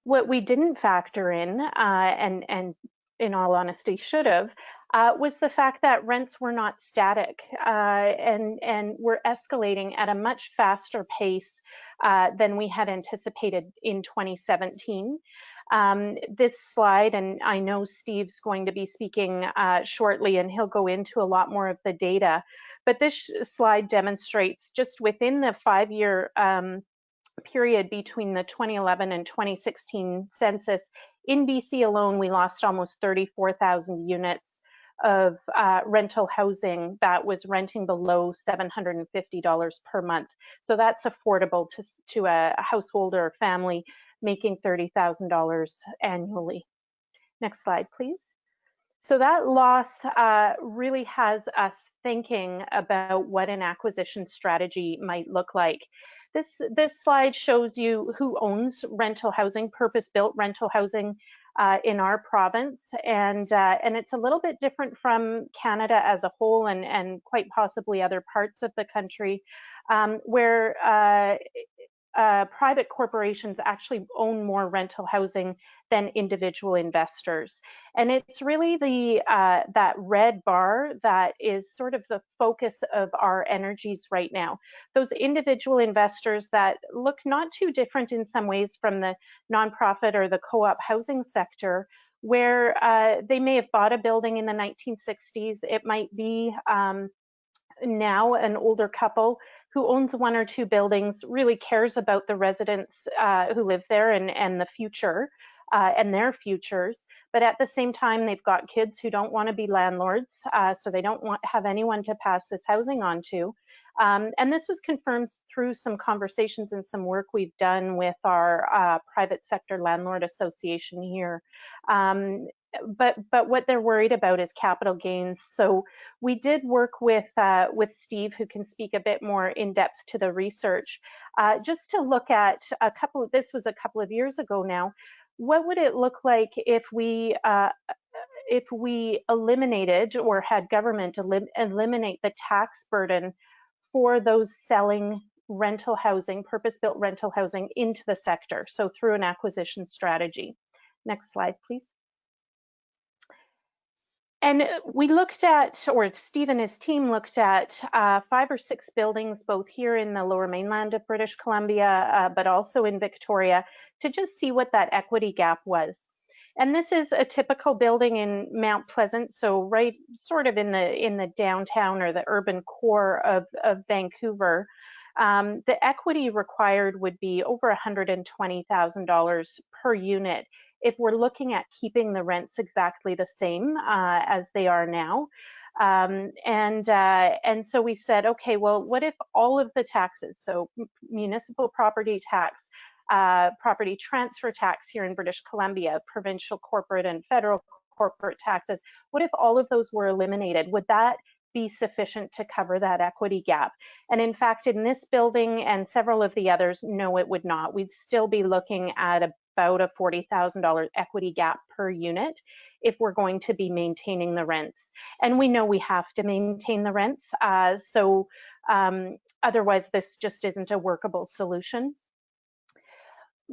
What we didn't factor in, and in all honesty should have, was the fact that rents were not static and were escalating at a much faster pace than we had anticipated in 2017. This slide, and I know Steve's going to be speaking shortly and he'll go into a lot more of the data, but this slide demonstrates just within the 5-year period between the 2011 and 2016 census, in BC alone, we lost almost 34,000 units of rental housing that was renting below $750 per month. So that's affordable to a household or a family making $30,000 annually. Next slide, please. So that loss really has us thinking about what an acquisition strategy might look like. This slide shows you who owns rental housing, purpose-built rental housing in our province, and it's a little bit different from Canada as a whole and quite possibly other parts of the country, where private corporations actually own more rental housing than individual investors. And it's really that red bar that is sort of the focus of our energies right now. Those individual investors that look not too different in some ways from the nonprofit or the co-op housing sector, where they may have bought a building in the 1960s. It might be now an older couple who owns 1 or 2 buildings, really cares about the residents who live there and the future and their futures. But at the same time, they've got kids who don't want to be landlords, so they don't have anyone to pass this housing on to. And this was confirmed through some conversations and some work we've done with our private sector landlord association here. But what they're worried about is capital gains. So we did work with Steve, who can speak a bit more in depth to the research, just to look at this was a couple of years ago now. What would it look like if we eliminated, or had government eliminate the tax burden for those selling rental housing, purpose-built rental housing into the sector, so through an acquisition strategy. Next slide, please. And we looked at, or Steve and his team looked at 5 or 6 buildings, both here in the Lower Mainland of British Columbia, but also in Victoria, to just see what that equity gap was. And this is a typical building in Mount Pleasant, so right sort of in the downtown or the urban core of Vancouver. The equity required would be over $120,000 per unit if we're looking at keeping the rents exactly the same as they are now. And so we said, okay, well, what if all of the taxes, so municipal property tax, property transfer tax here in British Columbia, provincial corporate and federal corporate taxes, what if all of those were eliminated? Would that be sufficient to cover that equity gap? And in fact, in this building and several of the others, no, it would not. We'd still be looking at about a $40,000 equity gap per unit if we're going to be maintaining the rents. And we know we have to maintain the rents, so otherwise this just isn't a workable solution.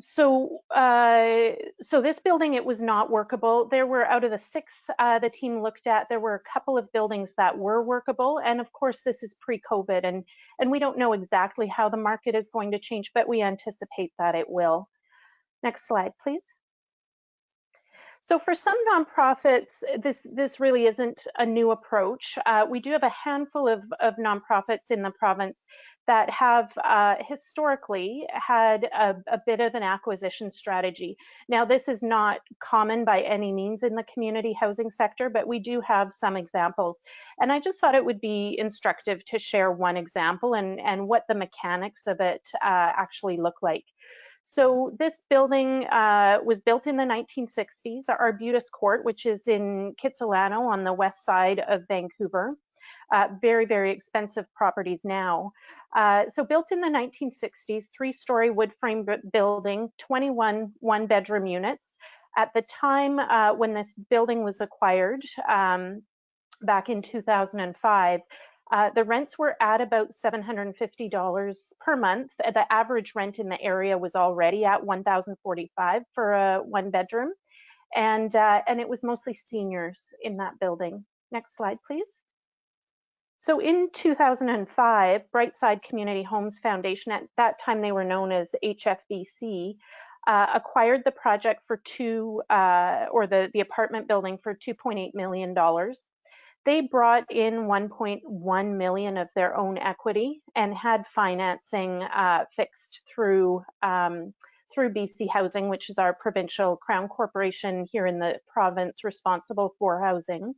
So this building, it was not workable. There were, out of the 6 the team looked at, there were a couple of buildings that were workable. And of course, this is pre-COVID, and we don't know exactly how the market is going to change, but we anticipate that it will. Next slide, please. So for some nonprofits, this really isn't a new approach. We do have a handful of nonprofits in the province that have historically had a bit of an acquisition strategy. Now, this is not common by any means in the community housing sector, but we do have some examples. And I just thought it would be instructive to share one example and what the mechanics of it actually look like. So this building was built in the 1960s, Arbutus Court, which is in Kitsilano on the west side of Vancouver. Very, very expensive properties now. So built in the 1960s, 3-story wood frame building, 21 one-bedroom units. At the time when this building was acquired, back in 2005, the rents were at about $750 per month. The average rent in the area was already at $1,045 for a 1-bedroom, and it was mostly seniors in that building. Next slide, please. So in 2005, Brightside Community Homes Foundation, at that time they were known as HFBC, acquired the project for the apartment building for $2.8 million. They brought in $1.1 million of their own equity and had financing fixed through BC Housing, which is our provincial crown corporation here in the province responsible for housing.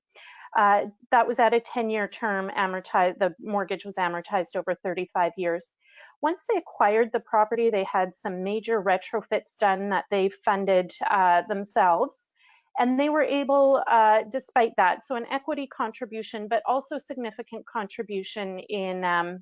That was at a 10-year term, amortized. The mortgage was amortized over 35 years. Once they acquired the property, they had some major retrofits done that they funded themselves. And they were able, despite that, so an equity contribution, but also significant contribution into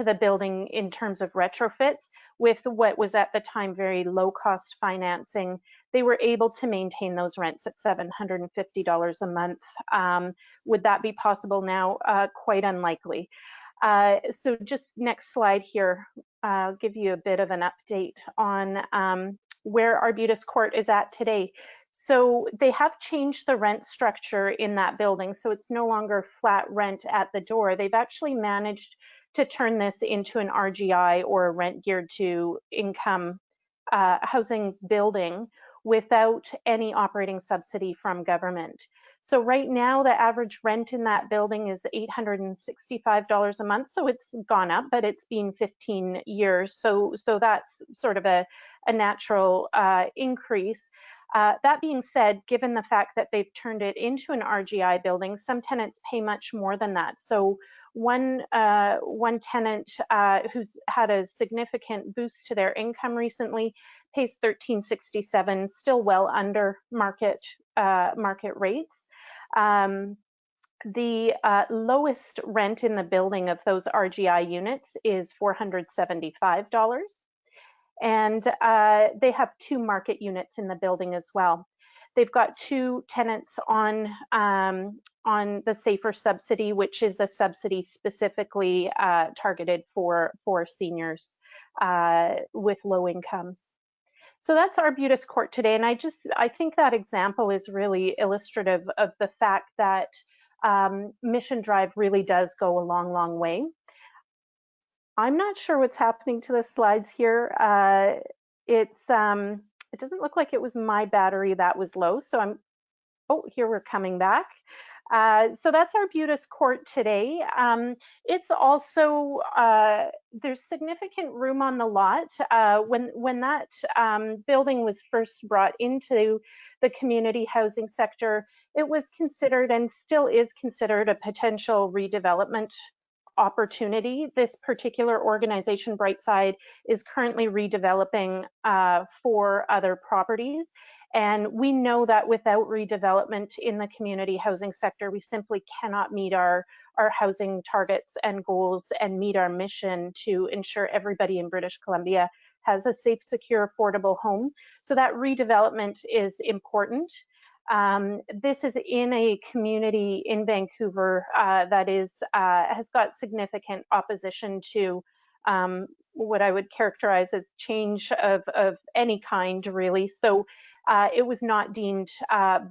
the building in terms of retrofits, with what was at the time very low cost financing. They were able to maintain those rents at $750 a month. Would that be possible now? Quite unlikely. So just next slide here, I'll give you a bit of an update on where Arbutus Court is at today. So they have changed the rent structure in that building, so it's no longer flat rent at the door. They've actually managed to turn this into an RGI, or a rent geared to income housing building, without any operating subsidy from government. So right now, the average rent in that building is $865 a month. So it's gone up, but it's been 15 years. So that's sort of a natural increase. That being said, given the fact that they've turned it into an RGI building, some tenants pay much more than that. So one tenant who's had a significant boost to their income recently pays $13.67, still well under market rates. The lowest rent in the building of those RGI units is $475. And they have 2 market units in the building as well. They've got 2 tenants on the Safer subsidy, which is a subsidy specifically targeted for seniors with low incomes. So that's Arbutus Court today, and I think that example is really illustrative of the fact that Mission Drive really does go a long, long way. I'm not sure what's happening to the slides here. It doesn't look like it was my battery that was low, so here we're coming back. So that's Arbutus Court today. It's also, there's significant room on the lot. When that building was first brought into the community housing sector, it was considered and still is considered a potential redevelopment opportunity. This particular organization, Brightside, is currently redeveloping 4 other properties. And we know that without redevelopment in the community housing sector, we simply cannot meet our housing targets and goals and meet our mission to ensure everybody in British Columbia has a safe, secure, affordable home. So that redevelopment is important. This is in a community in Vancouver that has got significant opposition to what I would characterize as change of any kind, really. So it was not deemed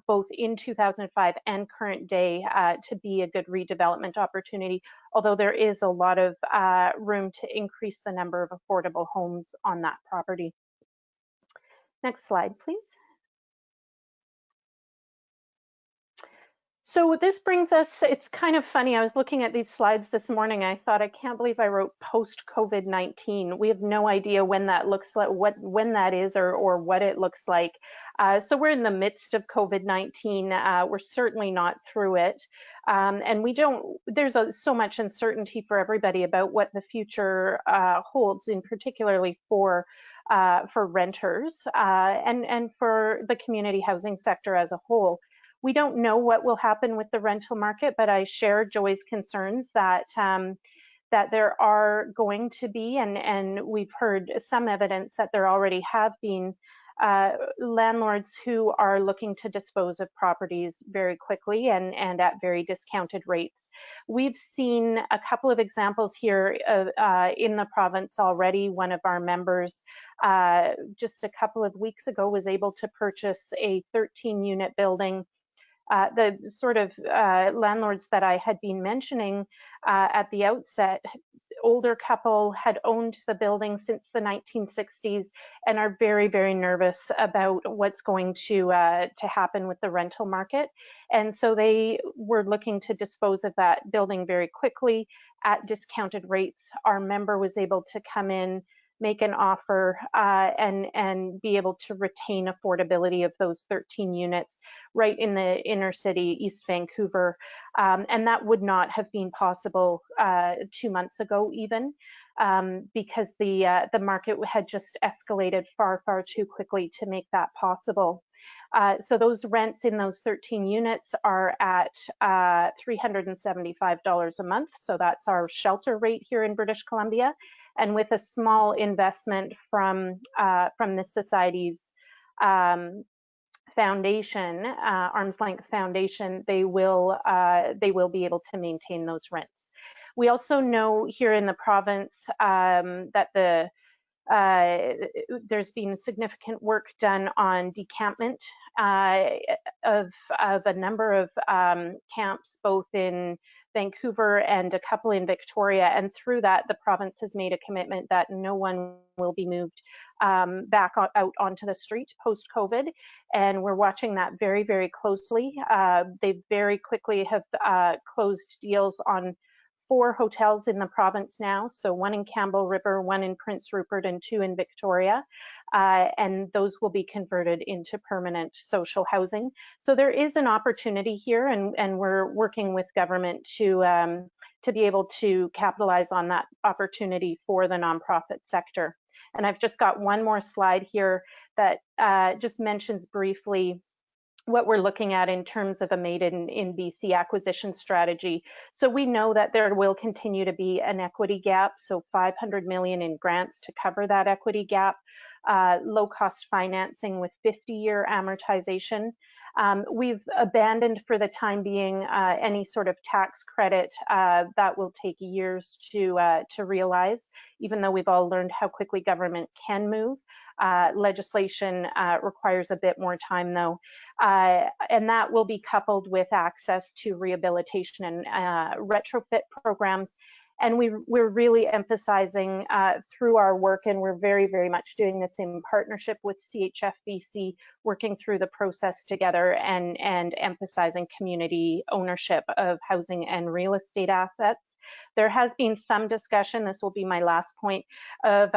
both in 2005 and current day to be a good redevelopment opportunity, although there is a lot of room to increase the number of affordable homes on that property. Next slide, please. So this brings us, it's kind of funny, I was looking at these slides this morning, I thought, I can't believe I wrote post-COVID-19. We have no idea when that looks like, when that is or what it looks like. So we're in the midst of COVID-19. We're certainly not through it. And there's so much uncertainty for everybody about what the future holds, in particularly for renters and for the community housing sector as a whole. We don't know what will happen with the rental market, but I share Joy's concerns that there are going to be, and we've heard some evidence that there already have been landlords who are looking to dispose of properties very quickly and at very discounted rates. We've seen a couple of examples here in the province already. One of our members just a couple of weeks ago was able to purchase a 13-unit building. The sort of landlords that I had been mentioning at the outset, older couple, had owned the building since the 1960s and are very, very nervous about what's going to happen with the rental market. And so they were looking to dispose of that building very quickly at discounted rates. Our member was able to come in, make an offer and be able to retain affordability of those 13 units right in the inner city, East Vancouver. And that would not have been possible 2 months ago even, because the market had just escalated far, far too quickly to make that possible. So those rents in those 13 units are at $375 a month. So that's our shelter rate here in British Columbia. And with a small investment from the Society's foundation, Arm's Length Foundation, they will be able to maintain those rents. We also know here in the province that there's been significant work done on decampment of a number of camps, both in Vancouver and a couple in Victoria. And through that, the province has made a commitment that no one will be moved back out onto the street post-COVID. And we're watching that very, very closely. They very quickly have closed deals on 4 hotels in the province now. So 1 in Campbell River, 1 in Prince Rupert, and 2 in Victoria. And those will be converted into permanent social housing. So there is an opportunity here, and we're working with government to be able to capitalize on that opportunity for the nonprofit sector. And I've just got one more slide here that just mentions briefly what we're looking at in terms of a made in BC acquisition strategy. So we know that there will continue to be an equity gap, so 500 million in grants to cover that equity gap, low cost financing with 50-year amortization. We've abandoned for the time being any sort of tax credit that will take years to realize, even though we've all learned how quickly government can move. Legislation requires a bit more time though, and that will be coupled with access to rehabilitation and retrofit programs. And we're really emphasizing through our work, and we're very, very much doing this in partnership with CHFBC, working through the process together and emphasizing community ownership of housing and real estate assets. There has been some discussion, this will be my last point, of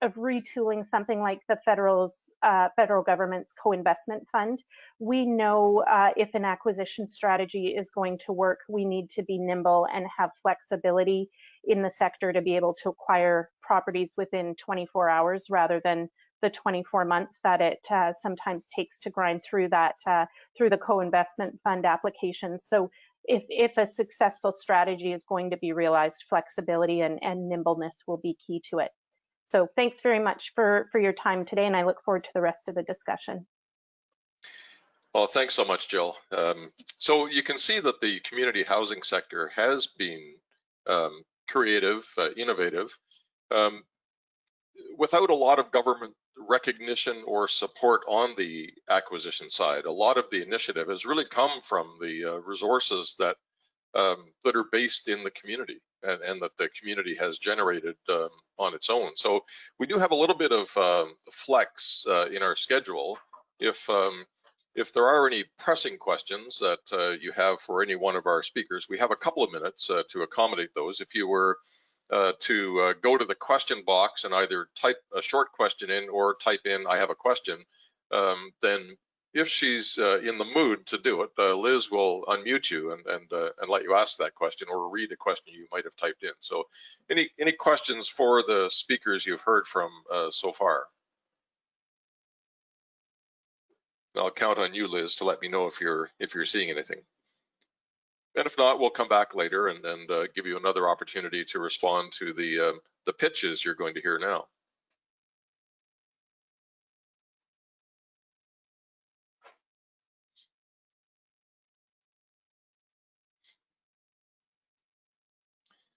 retooling something like the federal government's co-investment fund. We know if an acquisition strategy is going to work, we need to be nimble and have flexibility in the sector to be able to acquire properties within 24 hours rather than the 24 months that it sometimes takes to grind through that through the co-investment fund application. So if a successful strategy is going to be realized, flexibility and nimbleness will be key to it. So thanks very much for your time today, and I look forward to the rest of the discussion. Well, thanks so much, Jill. So you can see that the community housing sector has been creative, innovative, without a lot of government recognition or support on the acquisition side. A lot of the initiative has really come from the resources that that are based in the community and that the community has generated on its own. So we do have a little bit of flex in our schedule. If there are any pressing questions that you have for any one of our speakers, we have a couple of minutes to accommodate those. If you were to go to the question box and either type a short question in or type in "I have a question," then if she's in the mood to do it, Liz will unmute you and let you ask that question or read a question you might have typed in. So any questions for the speakers you've heard from so far? I'll count on you, Liz, to let me know if you're seeing anything. And if not, we'll come back later and give you another opportunity to respond to the pitches you're going to hear now.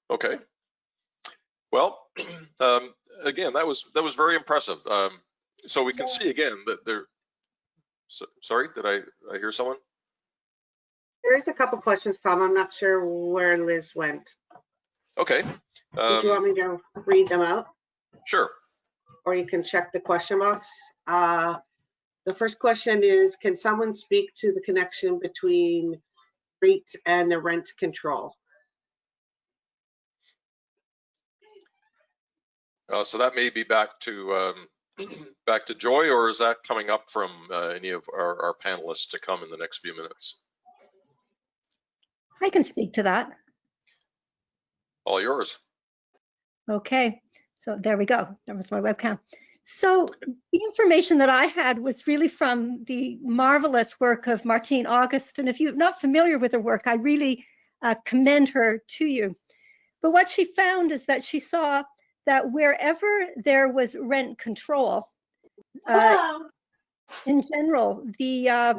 Okay. Well, again, that was very impressive. So we can see again that there. Sorry, did I hear someone? There's a couple questions, Tom. I'm not sure where Liz went. Okay. Would you want me to read them out? Sure. Or you can check the question box. The first question is, can someone speak to the connection between REITs and the rent control? So that may be back to Joy, or is that coming up from any of our panelists to come in the next few minutes? I can speak to that. All yours. Okay, so there we go. That was my webcam. So the information that I had was really from the marvelous work of Martine August. And if you're not familiar with her work, I really commend her to you. But what she found is that she saw that wherever there was rent control, in general, the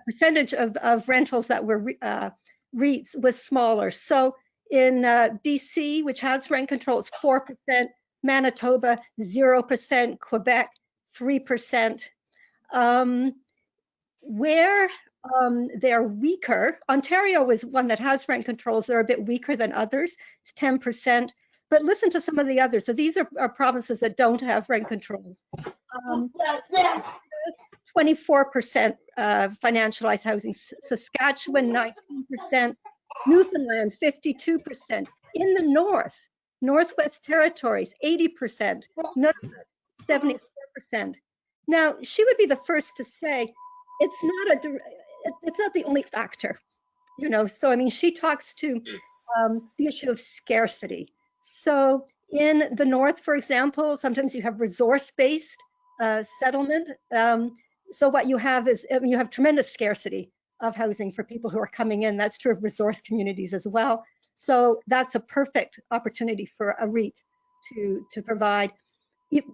percentage of rentals that were REITs was smaller. So in BC, which has rent control, it's 4%, Manitoba, 0%, Quebec, 3%. Where They're weaker. Ontario is one that has rent controls. They're a bit weaker than others. It's 10%. But listen to some of the others. So these are provinces that don't have rent controls. 24% financialized housing. Saskatchewan, 19%. Newfoundland, 52%. In the north, Northwest Territories, 80%. Nunavut, 74%. Now, she would be the first to say it's not the only factor, you know. So I mean, she talks to the issue of scarcity. So in the north, for example, sometimes you have resource-based settlement. So what you have is you have tremendous scarcity of housing for people who are coming in. That's true of resource communities as well. So that's a perfect opportunity for a REIT to provide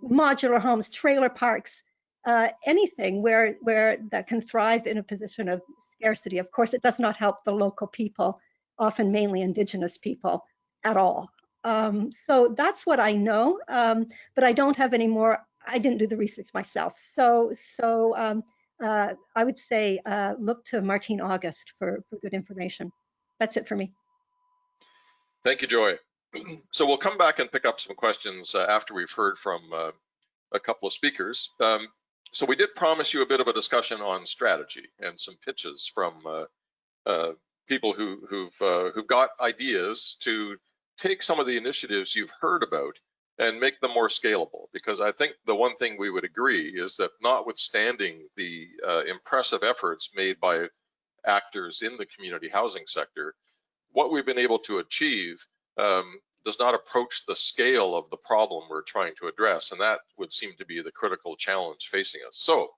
modular homes, trailer parks, anything where that can thrive in a position of scarcity. Of course, it does not help the local people, often mainly Indigenous people, at all. So that's what I know, but I don't have any more. I didn't do the research myself. So I would say look to Martine August for good information. That's it for me. Thank you, Joy. So we'll come back and pick up some questions after we've heard from a couple of speakers. So we did promise you a bit of a discussion on strategy and some pitches from people who've got ideas to take some of the initiatives you've heard about and make them more scalable. Because I think the one thing we would agree is that notwithstanding the impressive efforts made by actors in the community housing sector, what we've been able to achieve does not approach the scale of the problem we're trying to address, and that would seem to be the critical challenge facing us. So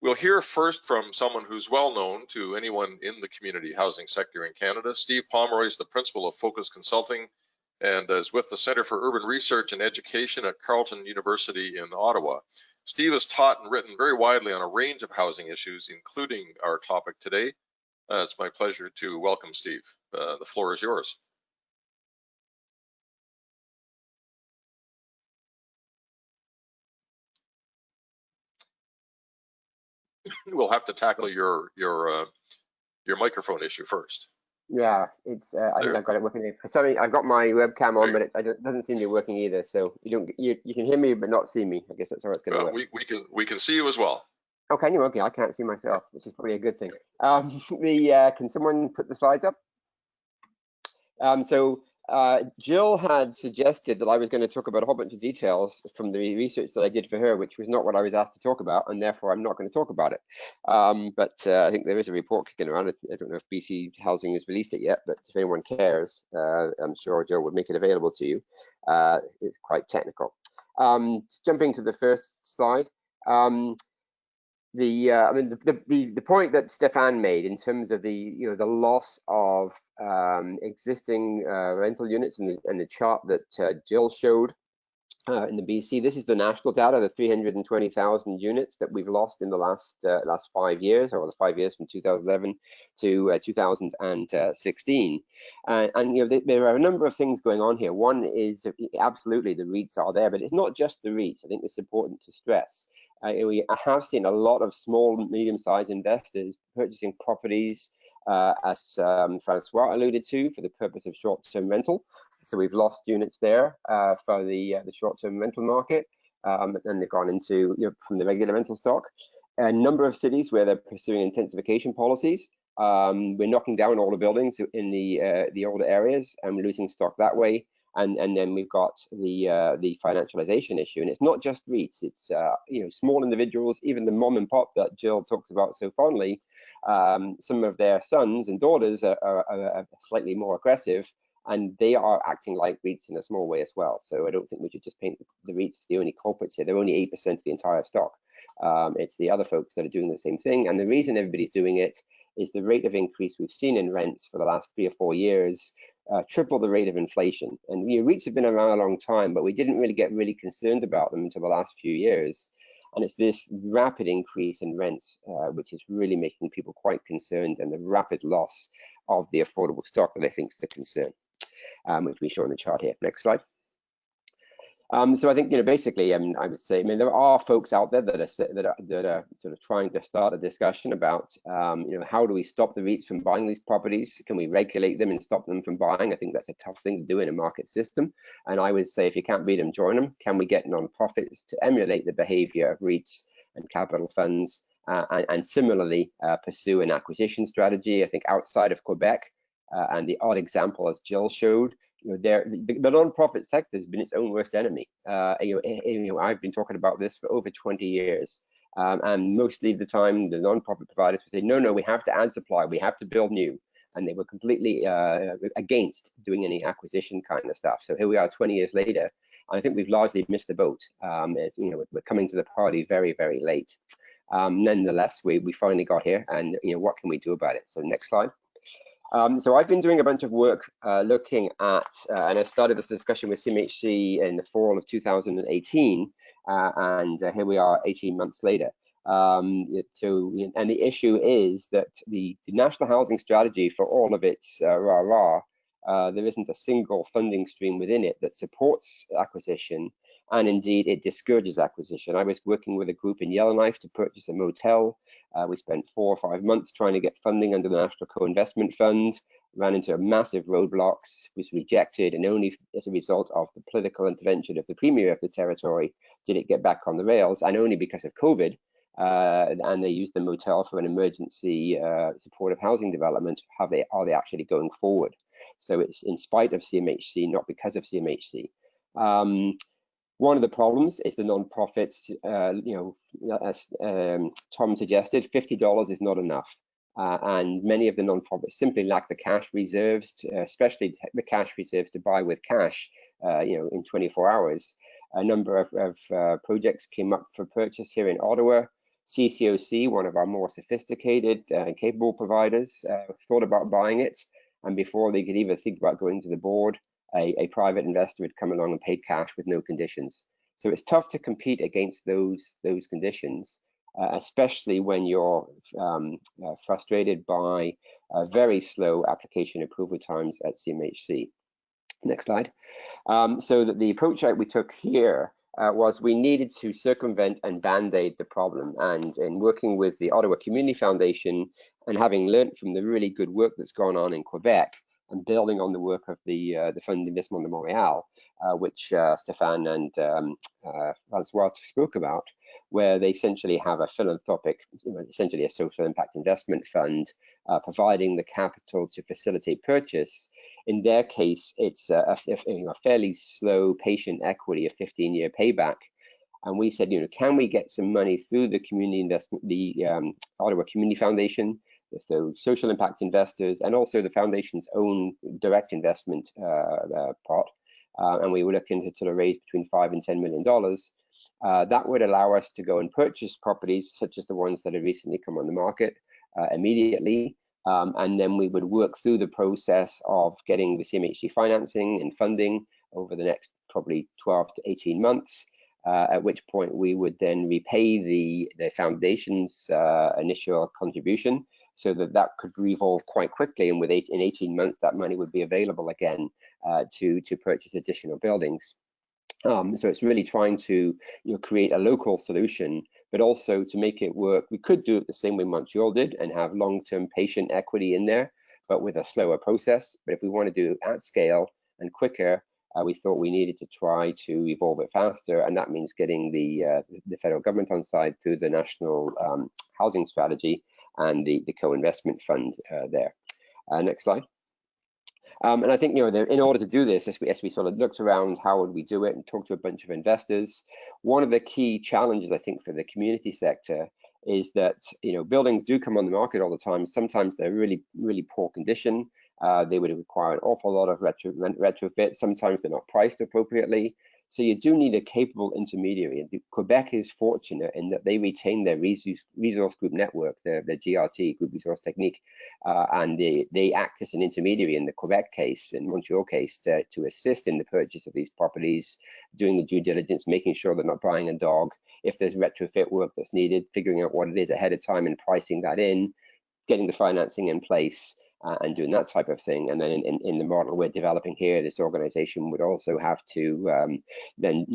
we'll hear first from someone who's well known to anyone in the community housing sector in Canada. Steve Pomeroy is the principal of Focus Consulting and is with the Centre for Urban Research and Education at Carleton University in Ottawa. Steve has taught and written very widely on a range of housing issues, including our topic today. It's my pleasure to welcome Steve. The floor is yours. We'll have to tackle your microphone issue first. Yeah, it's. I think I've got it working. Sorry, I've got my webcam on, but it doesn't seem to be working either. So you can hear me but not see me. I guess that's how it's going to work. We can see you as well. Oh, can you? Okay, I can't see myself, which is probably a good thing. Can someone put the slides up? Jill had suggested that I was going to talk about a whole bunch of details from the research that I did for her, which was not what I was asked to talk about, and therefore I'm not going to talk about it. I think there is a report kicking around. I don't know if BC Housing has released it yet, but if anyone cares, I'm sure Jill would make it available to you. It's quite technical. Jumping to the first slide. The point that Stéphan made in terms of the loss of existing rental units and the chart that Jill showed in the BC. This is the national data, the 320,000 units that we've lost in the last 5 years, or the 5 years from 2011 to 2016. There are a number of things going on here. One is absolutely the REITs are there, but it's not just the REITs. I think it's important to stress. We have seen a lot of small, medium-sized investors purchasing properties, as Francois alluded to, for the purpose of short-term rental. So we've lost units there for the short-term rental market, and they've gone into from the regular rental stock. A number of cities where they're pursuing intensification policies. We're knocking down all the buildings in the older areas, and we're losing stock that way. And then we've got the financialization issue, and it's not just REITs. It's small individuals, even the mom and pop that Jill talks about so fondly. Some of their sons and daughters are slightly more aggressive, and they are acting like REITs in a small way as well. So I don't think we should just paint the REITs as the only culprits here. They're only 8% of the entire stock. It's the other folks that are doing the same thing, and the reason everybody's doing it is the rate of increase we've seen in rents for the last 3 or 4 years. Triple the rate of inflation. And REITs have been around a long time, but we didn't really get concerned about them until the last few years. And it's this rapid increase in rents, which is really making people quite concerned, and the rapid loss of the affordable stock that I think is the concern, which we show in the chart here. Next slide. So I think, basically, I would say, there are folks out there that are sort of trying to start a discussion about, how do we stop the REITs from buying these properties? Can we regulate them and stop them from buying? I think that's a tough thing to do in a market system. And I would say, if you can't beat them, join them. Can we get non-profits to emulate the behavior of REITs and capital funds, and similarly pursue an acquisition strategy? I think outside of Quebec, and the odd example, as Jill showed, the non-profit sector has been its own worst enemy. I've been talking about this for over 20 years. And mostly of the time, the non-profit providers would say, no, we have to add supply, we have to build new. And they were completely against doing any acquisition kind of stuff. So here we are 20 years later, and I think we've largely missed the boat. We're coming to the party very, very late. Nonetheless, we finally got here, and what can we do about it? So next slide. So I've been doing a bunch of work looking at, and I started this discussion with CMHC in the fall of 2018, and here we are 18 months later. And the issue is that the National Housing Strategy, for all of its there isn't a single funding stream within it that supports acquisition, and indeed it discourages acquisition. I was working with a group in Yellowknife to purchase a motel. We spent 4 or 5 months trying to get funding under the National Co-Investment Fund, ran into massive roadblocks, was rejected, and only as a result of the political intervention of the Premier of the territory did it get back on the rails, and only because of COVID. And they used the motel for an emergency supportive housing development. Are they actually going forward? So it's in spite of CMHC, not because of CMHC. One of the problems is the non-profits, as Tom suggested, $50 is not enough. And many of the non-profits simply lack the cash reserves, especially the cash reserves to buy with cash, in 24 hours. A number of projects came up for purchase here in Ottawa. CCOC, one of our more sophisticated and capable providers, thought about buying it. And before they could even think about going to the board, a private investor had come along and paid cash with no conditions. So it's tough to compete against those conditions, especially when you're frustrated by very slow application approval times at CMHC. Next slide. So that the approach that we took here was we needed to circumvent and band-aid the problem. And in working with the Ottawa Community Foundation and having learned from the really good work that's gone on in Quebec, and building on the work of the Fund d'Investissement de Montréal, which Stéphan and Francois spoke about, where they essentially have a philanthropic, essentially a social impact investment fund, providing the capital to facilitate purchase. In their case, it's a fairly slow, patient equity, a 15-year payback. And we said, can we get some money through the community investment, the Ottawa Community Foundation, so social impact investors, and also the foundation's own direct investment pot, and we were looking to sort of raise between $5 and $10 million. That would allow us to go and purchase properties such as the ones that have recently come on the market immediately, and then we would work through the process of getting the CMHC financing and funding over the next probably 12 to 18 months. At which point we would then repay the foundation's initial contribution, so that could revolve quite quickly, and in 18 months that money would be available again to purchase additional buildings. So it's really trying to create a local solution, but also to make it work. We could do it the same way Montreal did and have long-term patient equity in there, but with a slower process. But if we want to do it at scale and quicker, we thought we needed to try to evolve it faster, and that means getting the federal government on side through the National Housing Strategy and the co-investment fund there. Next slide. And I think in order to do this, as we sort of looked around, how would we do it, and talked to a bunch of investors, one of the key challenges I think for the community sector is that buildings do come on the market all the time. Sometimes they're really, really poor condition. They would require an awful lot of retrofit. Sometimes they're not priced appropriately. So you do need a capable intermediary. And Quebec is fortunate in that they retain their resource group network, their GRT, Group Resource Technique, and they act as an intermediary in the Quebec case, in Montreal case, to assist in the purchase of these properties, doing the due diligence, making sure they're not buying a dog. If there's retrofit work that's needed, figuring out what it is ahead of time and pricing that in, getting the financing in place, and doing that type of thing. And then in the model we're developing here, this organization would also have to then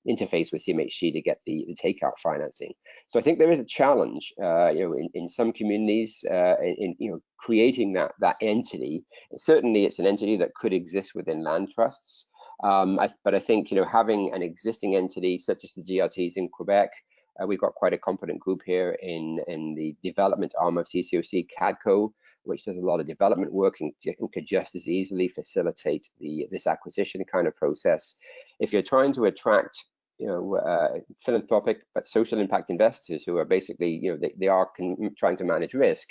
interface with CMHC to get the takeout financing. So I think there is a challenge, in some communities in creating that entity. Certainly, it's an entity that could exist within land trusts. But I think having an existing entity such as the GRTs in Quebec, we've got quite a competent group here in the development arm of CCOC, CADCO, which does a lot of development work and could just as easily facilitate this acquisition kind of process. If you're trying to attract philanthropic but social impact investors who are basically, they are trying to manage risk,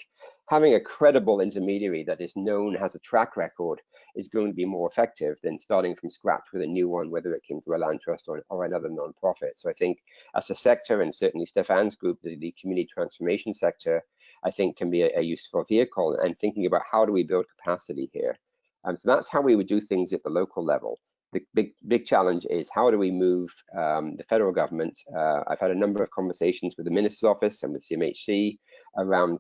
having a credible intermediary that is known, has a track record, is going to be more effective than starting from scratch with a new one, whether it came through a land trust or another nonprofit. So I think as a sector, and certainly Stéphan's group, the community transformation sector, I think can be a useful vehicle, and thinking about how do we build capacity here. So that's how we would do things at the local level. The big challenge is how do we move the federal government. I've had a number of conversations with the Minister's Office and with CMHC around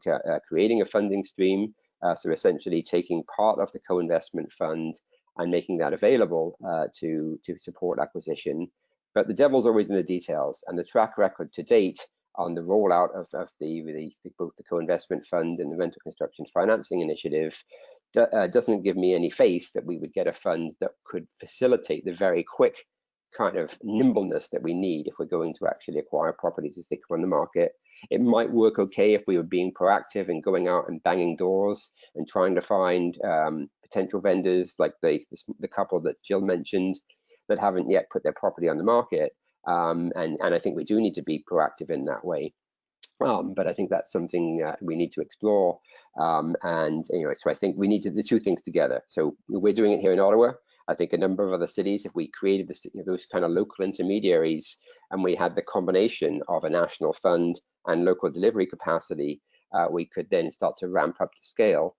creating a funding stream. So essentially taking part of the co-investment fund and making that available to support acquisition. But the devil's always in the details, and the track record to date on the rollout of both the co-investment fund and the rental construction financing initiative doesn't give me any faith that we would get a fund that could facilitate the very quick kind of nimbleness that we need if we're going to actually acquire properties as they come on the market. It might work okay if we were being proactive and going out and banging doors and trying to find potential vendors like the couple that Jill mentioned that haven't yet put their property on the market. And I think we do need to be proactive in that way. But I think that's something we need to explore. So I think we need the two things together. So we're doing it here in Ottawa. I think a number of other cities, if we created those kind of local intermediaries and we had the combination of a national fund and local delivery capacity, we could then start to ramp up to scale.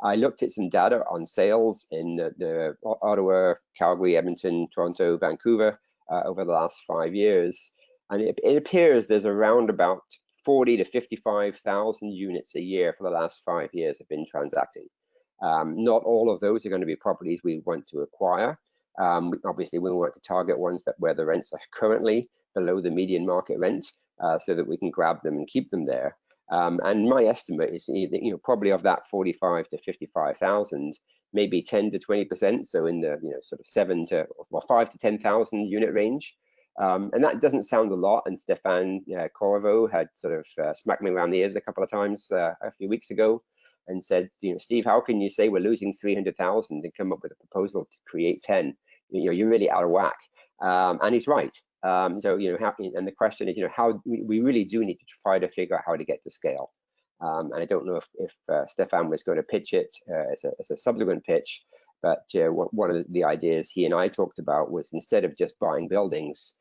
I looked at some data on sales in the Ottawa, Calgary, Edmonton, Toronto, Vancouver over the last 5 years. And it appears there's around about 40 to 55,000 units a year for the last 5 years have been transacting. Not all of those are going to be properties we want to acquire. Obviously, we want to target ones where the rents are currently below the median market rent, so that we can grab them and keep them there. And my estimate is, probably of that 45 to 55,000, maybe 10 to 20%, so in the sort of 5 to 10,000 unit range. And that doesn't sound a lot. And Stéphan Corriveau had sort of smacked me around the ears a couple of times a few weeks ago and said, Steve, how can you say we're losing 300,000 and come up with a proposal to create 10? You're really out of whack. And he's right. And the question is, how we really do need to try to figure out how to get to scale. And I don't know if Stéphan was going to pitch it as a subsequent pitch, but one of the ideas he and I talked about was, instead of just buying buildings,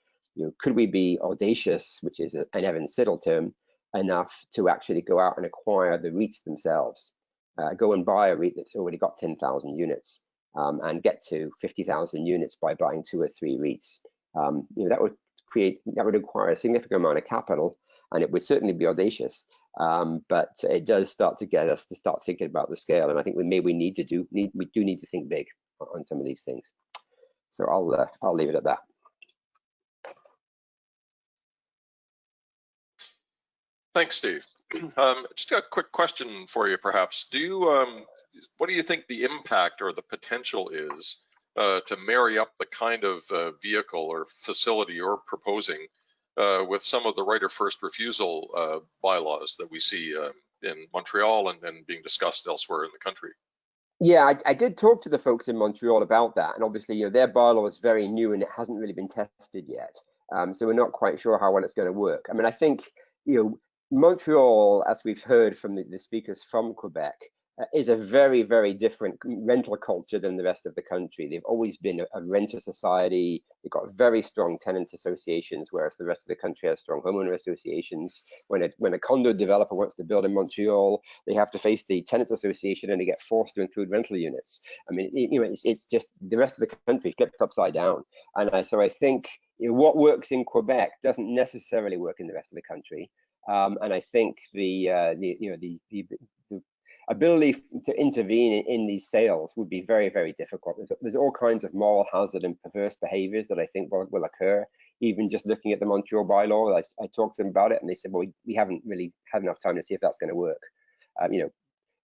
could we be audacious, which is an Evan Siddle term, enough to actually go out and acquire the REITs themselves, go and buy a REIT that's already got 10,000 units and get to 50,000 units by buying 2 or 3 REITs. That would require a significant amount of capital, and it would certainly be audacious. But it does start to get us to start thinking about the scale, and I think we do need to think big on some of these things. So I'll leave it at that. Thanks, Steve. Just a quick question for you, perhaps. What do you think the impact or the potential is to marry up the kind of vehicle or facility you're proposing with some of the right of first refusal bylaws that we see in Montreal and being discussed elsewhere in the country? Yeah, I did talk to the folks in Montreal about that, and obviously, their bylaw is very new and it hasn't really been tested yet. So we're not quite sure how well it's going to work. I mean, I think, Montreal, as we've heard from the speakers from Quebec, is a very, very different rental culture than the rest of the country. They've always been a renter society. They've got very strong tenant associations, whereas the rest of the country has strong homeowner associations. When a condo developer wants to build in Montreal, they have to face the tenant association and they get forced to include rental units. I mean, it's just the rest of the country flipped upside down. And so I think what works in Quebec doesn't necessarily work in the rest of the country. And I think ability to intervene in these sales would be very, very difficult. There's all kinds of moral hazard and perverse behaviors that I think will occur. Even just looking at the Montreal bylaw, I talked to them about it, and they said, well, we haven't really had enough time to see if that's going to work. You know,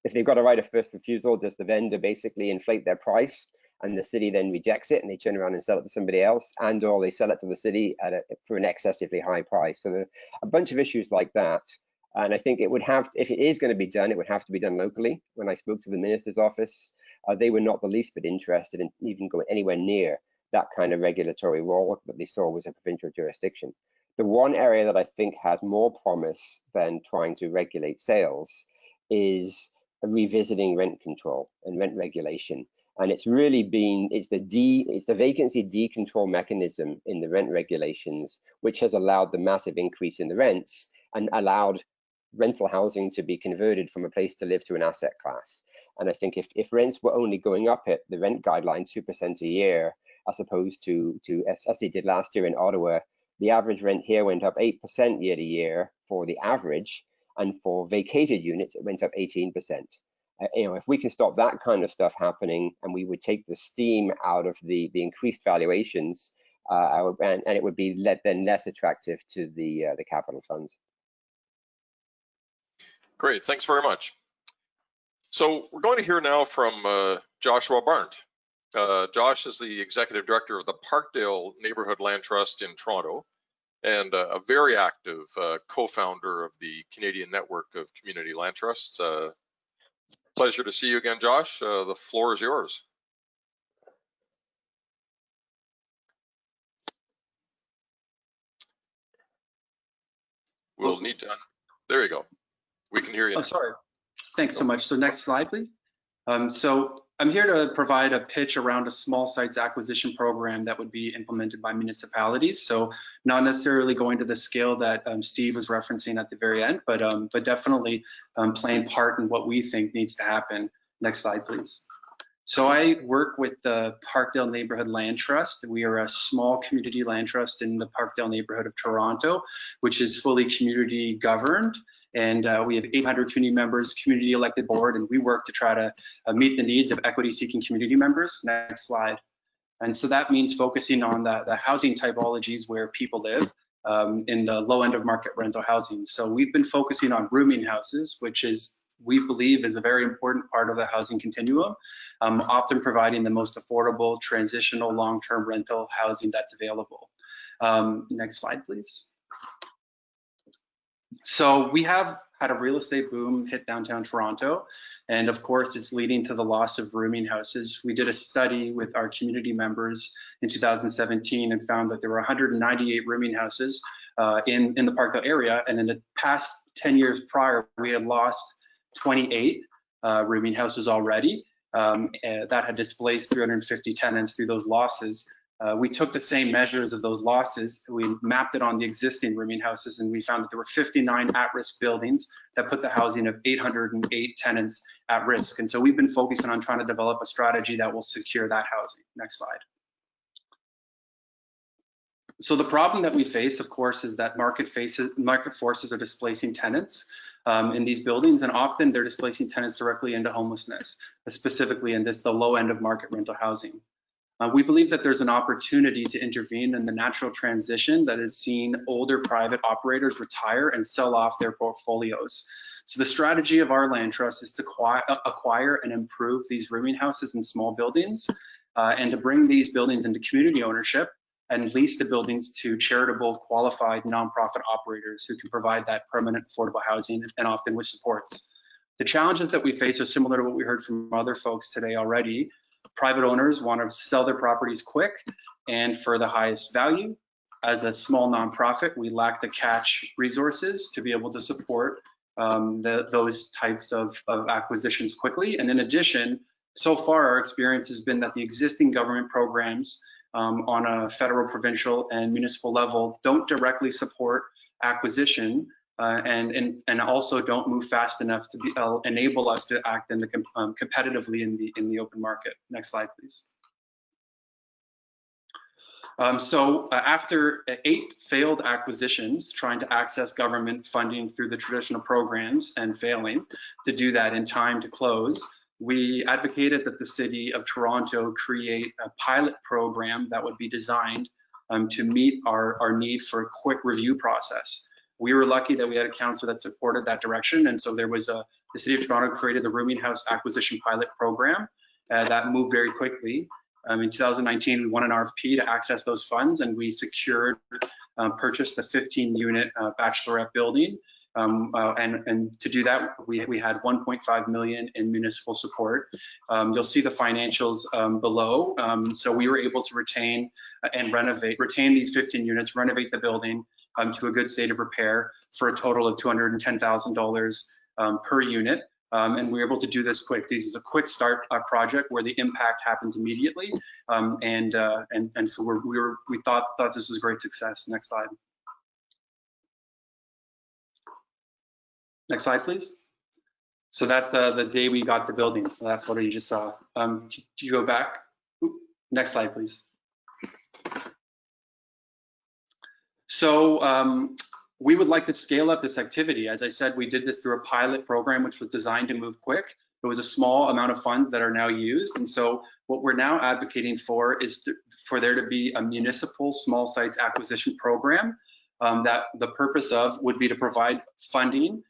if they've got a right of first refusal, does the vendor basically inflate their price and the city then rejects it and they turn around and sell it to somebody else, and or they sell it to the city for an excessively high price? So there are a bunch of issues like that. And I think it would have, if it is going to be done, it would have to be done locally. When I spoke to the minister's office, they were not the least bit interested in even going anywhere near that kind of regulatory role that they saw was a provincial jurisdiction. The one area that I think has more promise than trying to regulate sales is revisiting rent control and rent regulation. And it's really been, it's the vacancy decontrol mechanism in the rent regulations, which has allowed the massive increase in the rents and allowed rental housing to be converted from a place to live to an asset class. And I think if rents were only going up at the rent guideline 2% a year, as opposed to as they did last year in Ottawa, the average rent here went up 8% year to year for the average, and for vacated units, it went up 18%. You know, if we can stop that kind of stuff happening, and we would take the steam out of the increased valuations, and it would be then less attractive to the capital funds. Great, thanks very much. So we're going to hear now from Joshua Barnt. Josh is the Executive Director of the Parkdale Neighbourhood Land Trust in Toronto, and a very active co-founder of the Canadian Network of Community Land Trusts. Pleasure to see you again, Josh. The floor is yours. We'll need to, there you go. We can hear you. Oh, sorry. Thanks so much. So next slide, please. So I'm here to provide a pitch around a small sites acquisition program that would be implemented by municipalities. So not necessarily going to the scale that Steve was referencing at the very end, but definitely playing part in what we think needs to happen. Next slide, please. So I work with the Parkdale Neighbourhood Land Trust. We are a small community land trust in the Parkdale neighborhood of Toronto, which is fully community governed. And we have 800 community members, community elected board, and we work to try to meet the needs of equity seeking community members. Next slide. And so that means focusing on the housing typologies where people live in the low end of market rental housing. So we've been focusing on rooming houses, which is, we believe, is a very important part of the housing continuum, often providing the most affordable transitional long-term rental housing that's available. Next slide, please. So we have had a real estate boom hit downtown Toronto, and of course it's leading to the loss of rooming houses. We did a study with our community members in 2017 and found that there were 198 rooming houses in the Parkdale area, and in the past 10 years prior, we had lost 28 rooming houses already that had displaced 350 tenants through those losses. We took the same measures of those losses, we mapped it on the existing rooming houses, and we found that there were 59 at-risk buildings that put the housing of 808 tenants at risk. And so we've been focusing on trying to develop a strategy that will secure that housing. Next slide. So the problem that we face, of course, is that market forces are displacing tenants in these buildings, and often they're displacing tenants directly into homelessness, specifically in the low end of market rental housing. We believe that there's an opportunity to intervene in the natural transition that has seen older private operators retire and sell off their portfolios. So the strategy of our land trust is to acquire and improve these rooming houses and small buildings, and to bring these buildings into community ownership and lease the buildings to charitable, qualified nonprofit operators who can provide that permanent affordable housing, and often with supports. The challenges that we face are similar to what we heard from other folks today already. Private owners want to sell their properties quick and for the highest value. As a small nonprofit, we lack the cash resources to be able to support those types of acquisitions quickly. And in addition, so far our experience has been that the existing government programs on a federal, provincial, and municipal level don't directly support acquisition, and also don't move fast enough to enable us to act in competitively in the open market. Next slide, please. After 8 failed acquisitions, trying to access government funding through the traditional programs and failing to do that in time to close, we advocated that the City of Toronto create a pilot program that would be designed to meet our need for a quick review process. We were lucky that we had a council that supported that direction, and so there was the City of Toronto created the rooming house acquisition pilot program that moved very quickly. In 2019, we won an RFP to access those funds, and we secured, purchased the 15-unit bachelorette building. And to do that, we had 1.5 million in municipal support. You'll see the financials below. So we were able to retain these 15 units, renovate the building to a good state of repair for a total of $210,000 per unit. And we were able to do this quick. This is a quick start project where the impact happens immediately. And so we thought this was a great success. Next slide. Next slide, please. So that's the day we got the building. That photo you just saw. Do you go back? Next slide, please. So we would like to scale up this activity. As I said, we did this through a pilot program, which was designed to move quick. It was a small amount of funds that are now used. And so what we're now advocating for is for there to be a municipal small sites acquisition program that the purpose of would be to provide funding,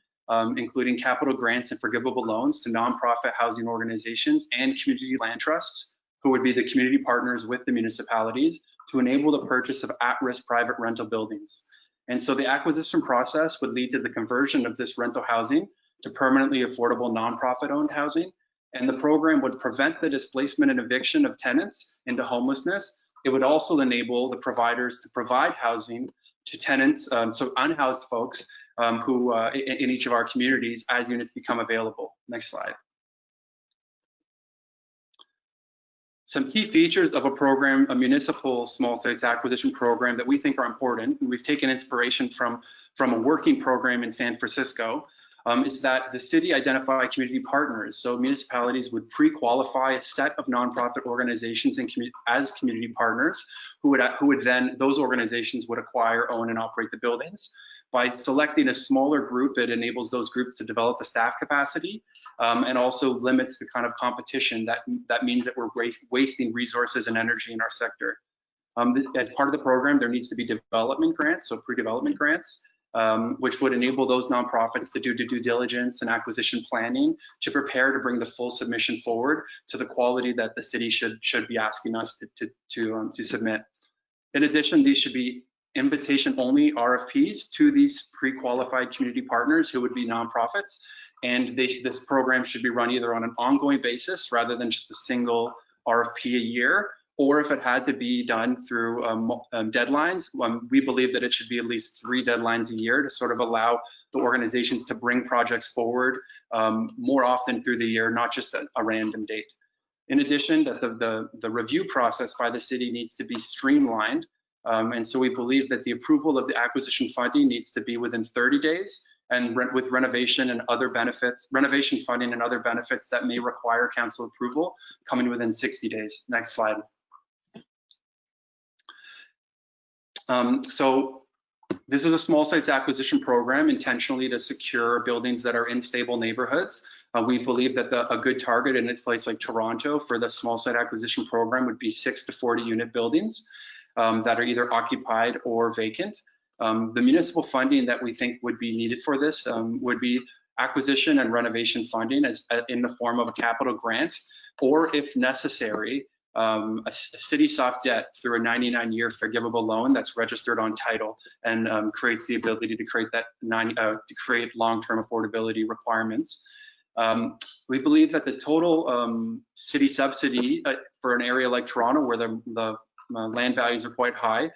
including capital grants and forgivable loans to nonprofit housing organizations and community land trusts, who would be the community partners with the municipalities, to enable the purchase of at-risk private rental buildings. And so the acquisition process would lead to the conversion of this rental housing to permanently affordable nonprofit-owned housing. And the program would prevent the displacement and eviction of tenants into homelessness. It would also enable the providers to provide housing to tenants, so unhoused folks who in each of our communities as units become available. Next slide. Some key features of a program, a municipal small sites acquisition program that we think are important, and we've taken inspiration from a working program in San Francisco, is that the city identify community partners. So municipalities would pre-qualify a set of nonprofit organizations as community partners, who would then, those organizations would acquire, own, and operate the buildings. By selecting a smaller group, it enables those groups to develop the staff capacity and also limits the kind of competition that means that we're wasting resources and energy in our sector. As part of the program, there needs to be development grants, so pre-development grants, which would enable those nonprofits to do due diligence and acquisition planning to prepare to bring the full submission forward to the quality that the city should be asking us to submit. In addition, these should be invitation-only RFPs to these pre-qualified community partners who would be nonprofits, and this program should be run either on an ongoing basis rather than just a single RFP a year, or if it had to be done through deadlines, we believe that it should be at least 3 deadlines a year to sort of allow the organizations to bring projects forward more often through the year, not just a random date. In addition, that the review process by the city needs to be streamlined. And so we believe that the approval of the acquisition funding needs to be within 30 days, and with renovation and other benefits, renovation funding and other benefits that may require council approval coming within 60 days. Next slide. So this is a small sites acquisition program intentionally to secure buildings that are in stable neighborhoods. We believe that a good target in a place like Toronto for the small site acquisition program would be 6 to 40 unit buildings that are either occupied or vacant. The municipal funding that we think would be needed for this would be acquisition and renovation funding in the form of a capital grant, or if necessary, a city soft debt through a 99-year forgivable loan that's registered on title and creates the ability to create that create long-term affordability requirements. We believe that the total city subsidy for an area like Toronto, where the land values are quite high,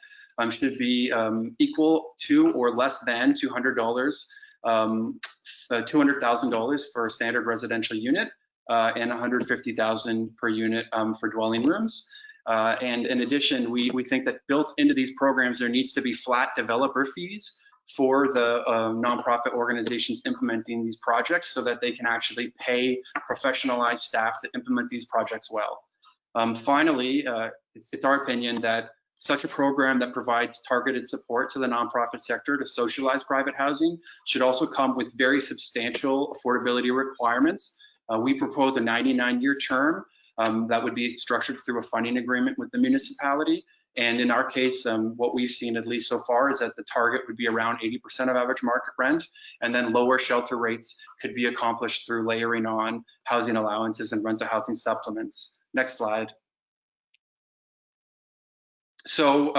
should be equal to or less than $200,000 for a standard residential unit and $150,000 per unit for dwelling rooms. And in addition, we think that built into these programs, there needs to be flat developer fees for the nonprofit organizations implementing these projects so that they can actually pay professionalized staff to implement these projects well. Finally, it's our opinion that Such a program that provides targeted support to the nonprofit sector to socialize private housing should also come with very substantial affordability requirements. We propose a 99-year term that would be structured through a funding agreement with the municipality. And in our case, what we've seen at least so far is that the target would be around 80% of average market rent, and then lower shelter rates could be accomplished through layering on housing allowances and rental housing supplements. Next slide. So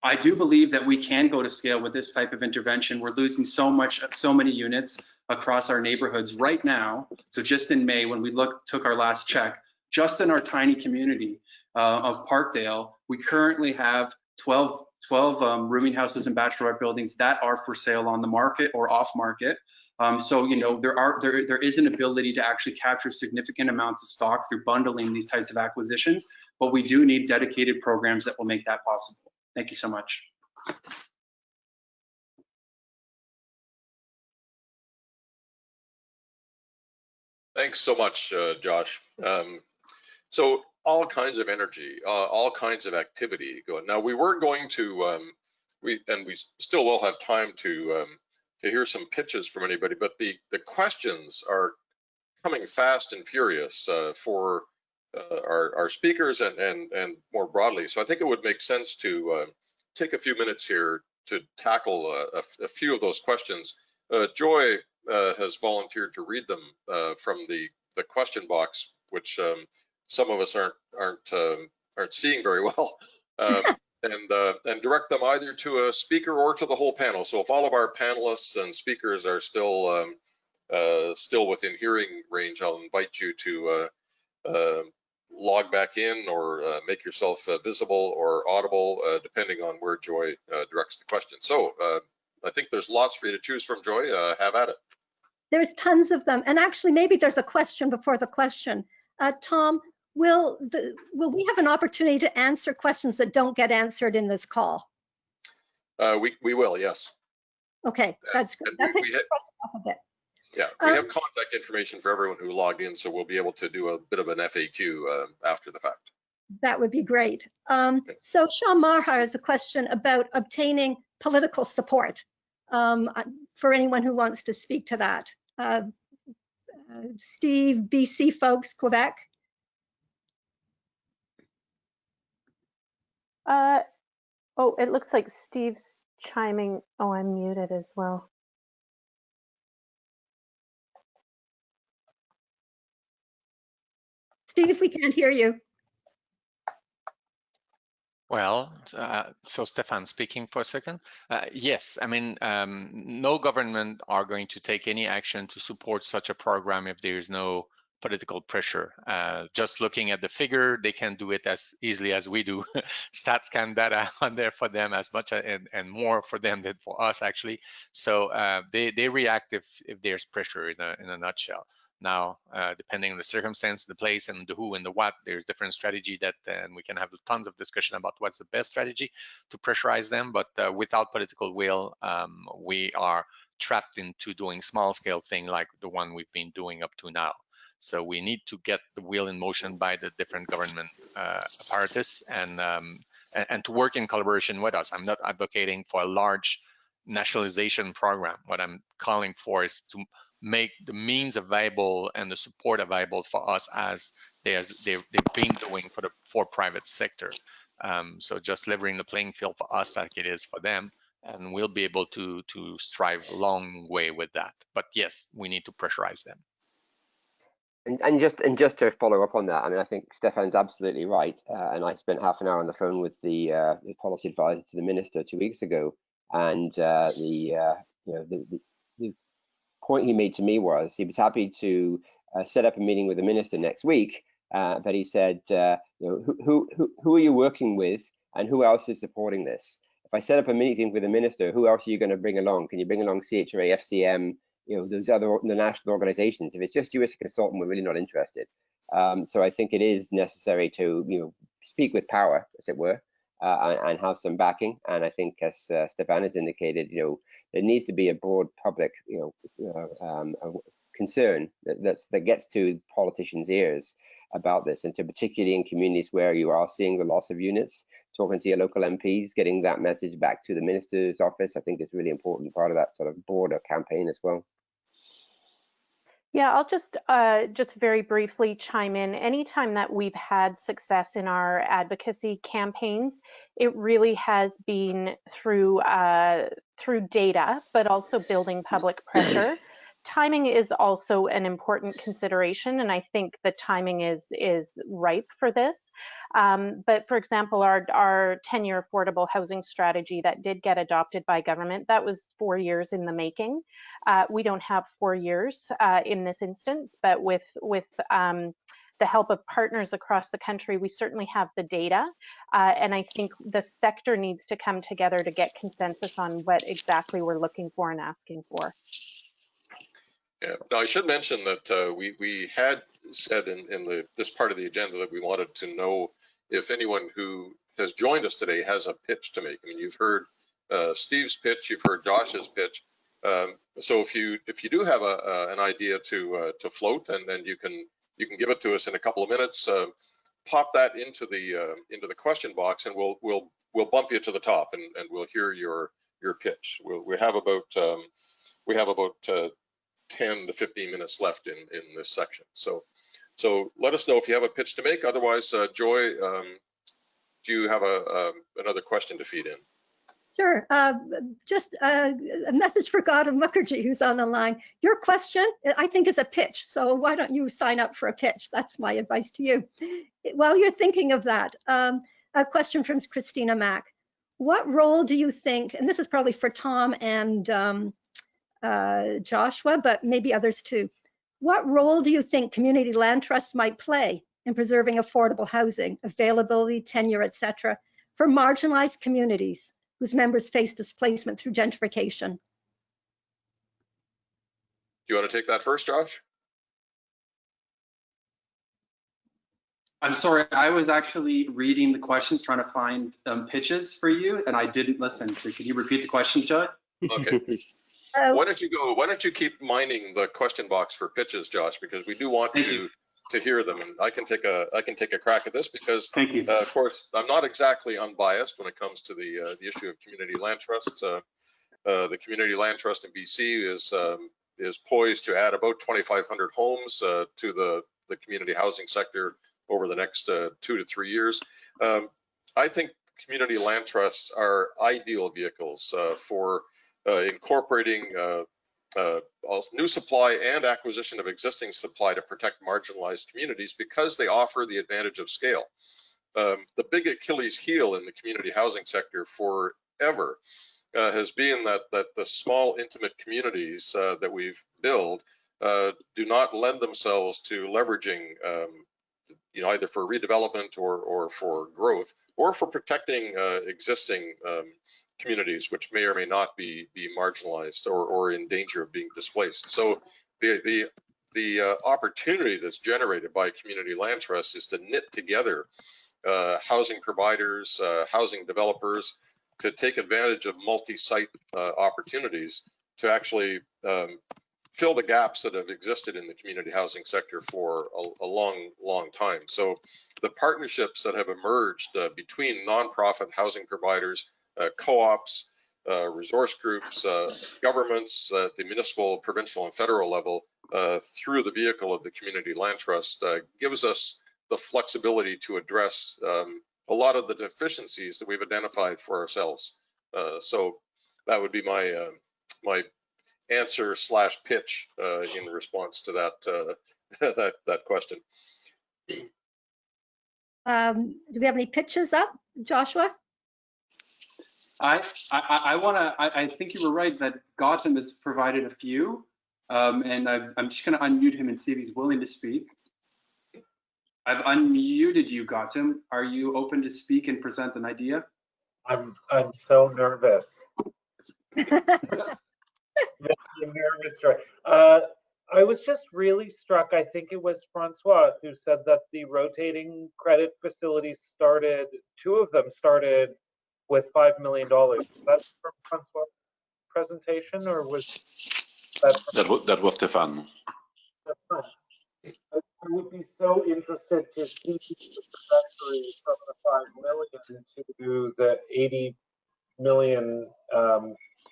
I do believe that we can go to scale with this type of intervention. We're losing so many units across our neighborhoods right now. So just in May, when we took our last check, just in our tiny community of Parkdale, we currently have 12 rooming houses and bachelorette buildings that are for sale on the market or off market. So, you know, there is an ability to actually capture significant amounts of stock through bundling these types of acquisitions, but we do need dedicated programs that will make that possible. Thank you so much. Thanks so much, Josh. So all kinds of energy, all kinds of activity going. Now we were going to, we still will have time to hear some pitches from anybody, but the questions are coming fast and furious for our speakers and more broadly. So I think it would make sense to take a few minutes here to tackle a few of those questions. Joy has volunteered to read them from the question box, which some of us aren't seeing very well, and direct them either to a speaker or to the whole panel. So if all of our panelists and speakers are still within hearing range, I'll invite you to log back in or make yourself visible or audible, depending on where Joy directs the question. So I think there's lots for you to choose from, Joy. Have at it. There's tons of them. And actually, maybe there's a question before the question. Tom, will we have an opportunity to answer questions that don't get answered in this call? We will, yes. Okay, that's good. That takes the question off a bit. Yeah, we have contact information for everyone who logged in, so we'll be able to do a bit of an FAQ after the fact. That would be great. So Sean Maher has a question about obtaining political support for anyone who wants to speak to that. Steve, BC folks, Quebec. Oh, it looks like Steve's chiming. Oh, I'm muted as well. Steve, we can't hear you. Well, so Stéphan speaking for a second. Yes, I mean, no government are going to take any action to support such a program if there is no political pressure. Just looking at the figure, they can do it as easily as we do. StatsCan data on there for them as much and more for them than for us actually. So they react if there's pressure in a nutshell. Now, depending on the circumstance, the place, and the who and the what, there's different strategy that, and we can have tons of discussion about what's the best strategy to pressurize them. But without political will, we are trapped into doing small scale thing like the one we've been doing up to now. So we need to get the wheel in motion by the different government apparatus and to work in collaboration with us. I'm not advocating for a large nationalization program. What I'm calling for is to make the means available and the support available for us as they've been doing for private sector. So just leveling the playing field for us like it is for them, and we'll be able to strive a long way with that. But yes, we need to pressurize them. And just to follow up on that, I mean, I think Stéphan's absolutely right. And I spent half an hour on the phone with the policy advisor to the minister 2 weeks ago, and the point he made to me was he was happy to set up a meeting with the minister next week, but he said, who are you working with, and who else is supporting this? If I set up a meeting with the minister, who else are you going to bring along? Can you bring along CHRA, FCM? Those other the national organizations. If it's just you as a consultant, we're really not interested. So I think it is necessary to speak with power, as it were, and have some backing. And I think, as Stéphan has indicated, there needs to be a broad public concern that gets to politicians' ears about this, and to particularly in communities where you are seeing the loss of units, talking to your local MPs, getting that message back to the minister's office, I think is really important part of that sort of broader campaign as well. Yeah, I'll just very briefly chime in. Anytime that we've had success in our advocacy campaigns, it really has been through data, but also building public pressure. Timing is also an important consideration, and I think the timing is ripe for this. But for example, our 10-year affordable housing strategy that did get adopted by government, that was 4 years in the making. We don't have 4 years in this instance, but with the help of partners across the country, we certainly have the data. And I think the sector needs to come together to get consensus on what exactly we're looking for and asking for. Yeah, now I should mention that we had said in this part of the agenda that we wanted to know if anyone who has joined us today has a pitch to make. I mean, you've heard Steve's pitch, you've heard Josh's pitch. So if you do have an idea to float, and then you can give it to us in a couple of minutes, pop that into the question box, and we'll bump you to the top, and we'll hear your pitch. We have about 10 to 15 minutes left in this section. So let us know if you have a pitch to make. Otherwise, Joy, do you have another question to feed in? Sure. Just a message for Gautam Mukherjee, who's on the line. Your question, I think, is a pitch. So why don't you sign up for a pitch? That's my advice to you. While you're thinking of that, a question from Christina Mack. What role do you think, and this is probably for Tom and Joshua, but maybe others too. What role do you think community land trusts might play in preserving affordable housing, availability, tenure, etc., for marginalized communities whose members face displacement through gentrification? Do you want to take that first, Josh? I'm sorry, I was actually reading the questions, trying to find pitches for you, and I didn't listen. So can you repeat the question, Joy? Okay. Why don't you keep mining the question box for pitches, Josh, because we do want to hear them, and I can take a crack at this because, thank you. Of course, I'm not exactly unbiased when it comes to the issue of community land trusts. The community land trust in BC is poised to add about 2,500 homes to the community housing sector over the next 2 to 3 years. I think community land trusts are ideal vehicles for incorporating new supply and acquisition of existing supply to protect marginalized communities because they offer the advantage of scale. The big Achilles heel in the community housing sector forever has been that the small intimate communities that we've built do not lend themselves to leveraging either for redevelopment or for growth or for protecting existing communities which may or may not be marginalized or in danger of being displaced. So the opportunity that's generated by community land trusts is to knit together housing providers, housing developers, to take advantage of multi-site opportunities to actually fill the gaps that have existed in the community housing sector for a long time. So the partnerships that have emerged between nonprofit housing providers, co-ops, resource groups, governments at the municipal, provincial, and federal level through the vehicle of the community land trust gives us the flexibility to address a lot of the deficiencies that we've identified for ourselves. So that would be my my answer / pitch in response to that that question. Do we have any pitches up, Joshua? I think you were right that Gautam has provided a few, and I'm just going to unmute him and see if he's willing to speak. I've unmuted you, Gautam. Are you open to speak and present an idea? I'm so nervous. Nervous, Joy. I was just really struck. I think it was Francois who said that the rotating credit facilities started. 2 of them started with $5 million. That's from Francois' presentation, or was that? That was Stéphan. I'm would be so interested to see the trajectory from the 5 million to the 80 million,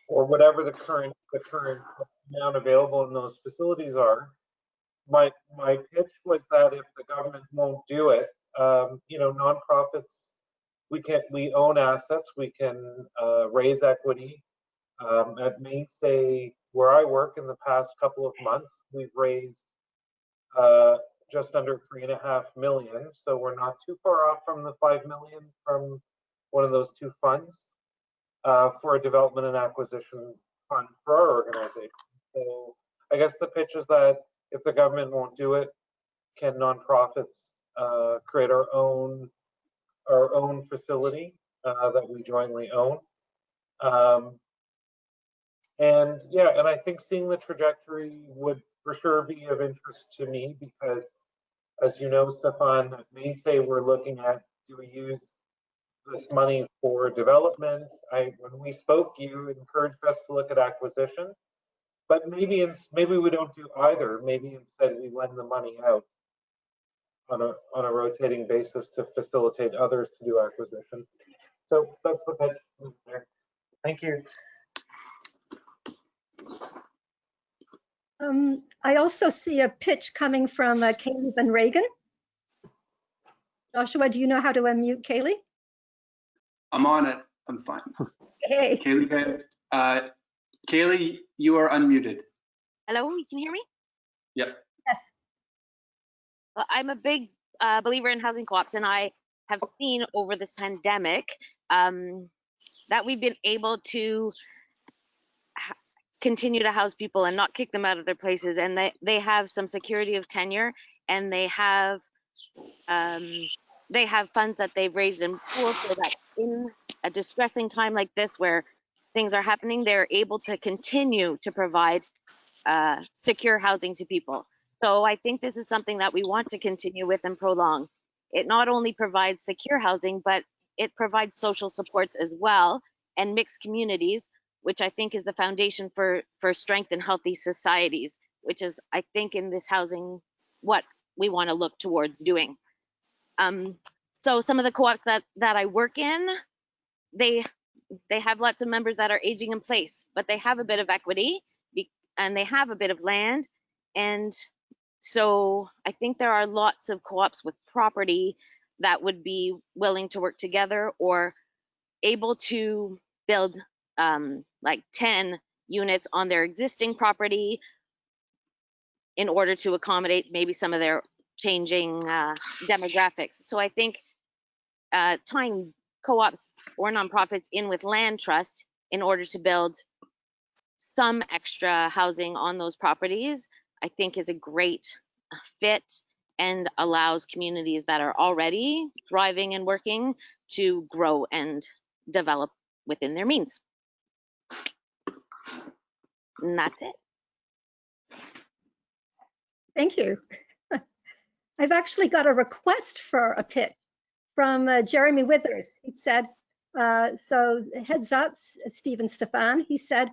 or whatever the current amount available in those facilities are. My pitch was that if the government won't do it, you know, nonprofits, we own assets, we can raise equity. At Mainstay, where I work, in the past couple of months, we've raised just under 3.5 million. So we're not too far off from the 5 million from one of those two funds for a development and acquisition fund for our organization. So I guess the pitch is that if the government won't do it, can nonprofits create our own facility that we jointly own? And yeah, and I think seeing the trajectory would for sure be of interest to me, because as you know, Stéphan, at Mainstay, we're looking at, do we use this money for development? When we spoke, you encouraged us to look at acquisition, but maybe we don't do either. Maybe instead we lend the money out on a rotating basis to facilitate others to do acquisition. So that's the pitch there. Thank you. I also see a pitch coming from Kaylee Van Reagan. Joshua, do you know how to unmute Kaylee? I'm on it. I'm fine. Hey. Kaylee, you are unmuted. Hello, you can hear me? Yep. Yes. Well, I'm a big believer in housing co-ops, and I have seen over this pandemic that we've been able to continue to house people and not kick them out of their places, and they have some security of tenure, and they have funds that they've raised in pools so that in a distressing time like this where things are happening, they're able to continue to provide secure housing to people. So I think this is something that we want to continue with and prolong. It not only provides secure housing, but it provides social supports as well, and mixed communities, which I think is the foundation for strength and healthy societies, which is, I think, in this housing, what we want to look towards doing. So some of the co-ops that I work in, they have lots of members that are aging in place, but they have a bit of equity and they have a bit of land. And so I think there are lots of co-ops with property that would be willing to work together or able to build like 10 units on their existing property in order to accommodate maybe some of their changing demographics. So I think tying co-ops or nonprofits in with land trust in order to build some extra housing on those properties, I think is a great fit and allows communities that are already thriving and working to grow and develop within their means. And that's it. Thank you. I've actually got a request for a pitch from Jeremy Withers. He said, so heads up, Stephen Stéphan. He said,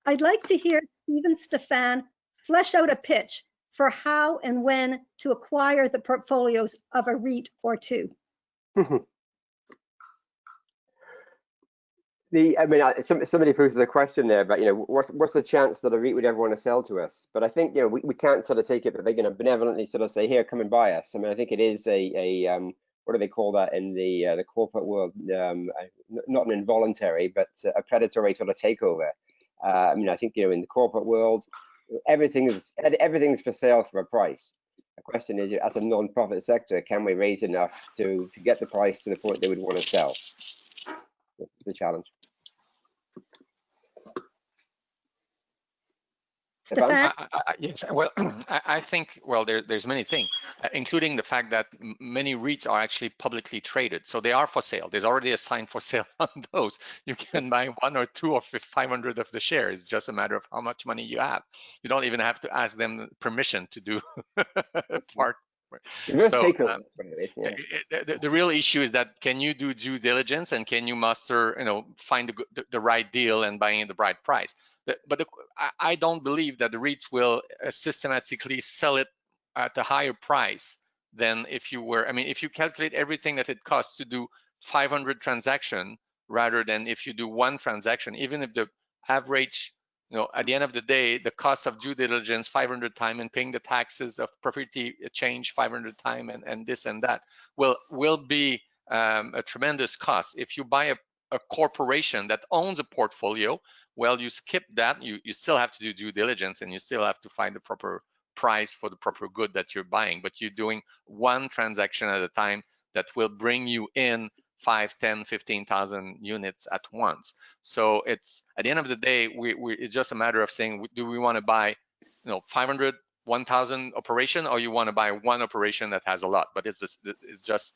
I'd like to hear Stephen Stéphan flesh out a pitch for how and when to acquire the portfolios of a REIT or two. Somebody posed a question there, but what's the chance that a REIT would ever want to sell to us? But I think we can't sort of take it, but they're going to benevolently sort of say, here, come and buy us. I mean, I think it is a what do they call that in the corporate world? Not an involuntary, but a predatory sort of takeover. I mean, I think in the corporate world, everything's for sale for a price. The question is, as a non-profit sector, can we raise enough to get the price to the point they would want to sell? That's the challenge. Stéphan? Yes, well, I think, well, there's many things, including the fact that many REITs are actually publicly traded. So they are for sale. There's already a sign for sale on those. You can buy 1 or 2 or 500 of the shares. It's just a matter of how much money you have. You don't even have to ask them permission to do part. So the real issue is that can you do due diligence and can you muster, find the right deal and buying at the right price? But I don't believe that the REITs will systematically sell it at a higher price than if you were, I mean, if you calculate everything that it costs to do 500 transaction rather than if you do one transaction, even if the average, you know, at the end of the day, the cost of due diligence 500 times and paying the taxes of property change 500 times and this and that will be a tremendous cost. If you buy a corporation that owns a portfolio, well, you skip that. You still have to do due diligence and you still have to find the proper price for the proper good that you're buying, but you're doing one transaction at a time that will bring you in 5, 10, 15,000 units at once. So it's at the end of the day, it's just a matter of saying, do we want to buy, you know, 500, 1,000 operation, or you want to buy one operation that has a lot? But it's just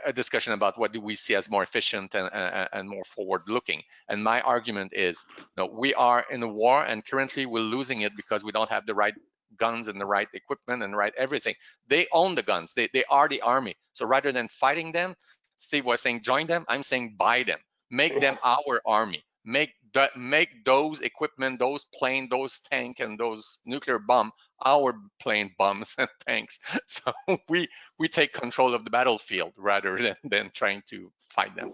a discussion about what do we see as more efficient and more forward-looking. And my argument is, you know, we are in a war, and currently we're losing it because we don't have the right guns and the right equipment and the right everything. They own the guns. They are the army. So rather than fighting them, Steve was saying join them. I'm saying buy them. Make them our army. Make those equipment, those plane, those tank, and those nuclear bomb our plane, bombs, and tanks. So we take control of the battlefield rather than trying to fight them.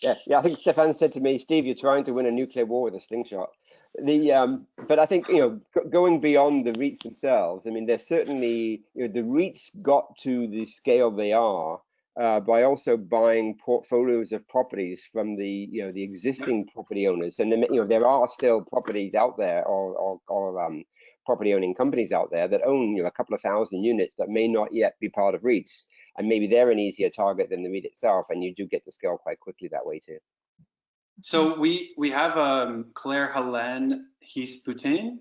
Yeah. I think Stéphan said to me, Steve, you're trying to win a nuclear war with a slingshot. But I think, you know, going beyond the REITs themselves, I mean, they're certainly, you know, the REITs got to the scale they are by also buying portfolios of properties from the, you know, the existing property owners. And then, you know, there are still properties out there or property owning companies out there that own, you know, a couple of thousand units that may not yet be part of REITs, and maybe they're an easier target than the REIT itself, and you do get to scale quite quickly that way too. So we have Claire Helene Hisputin.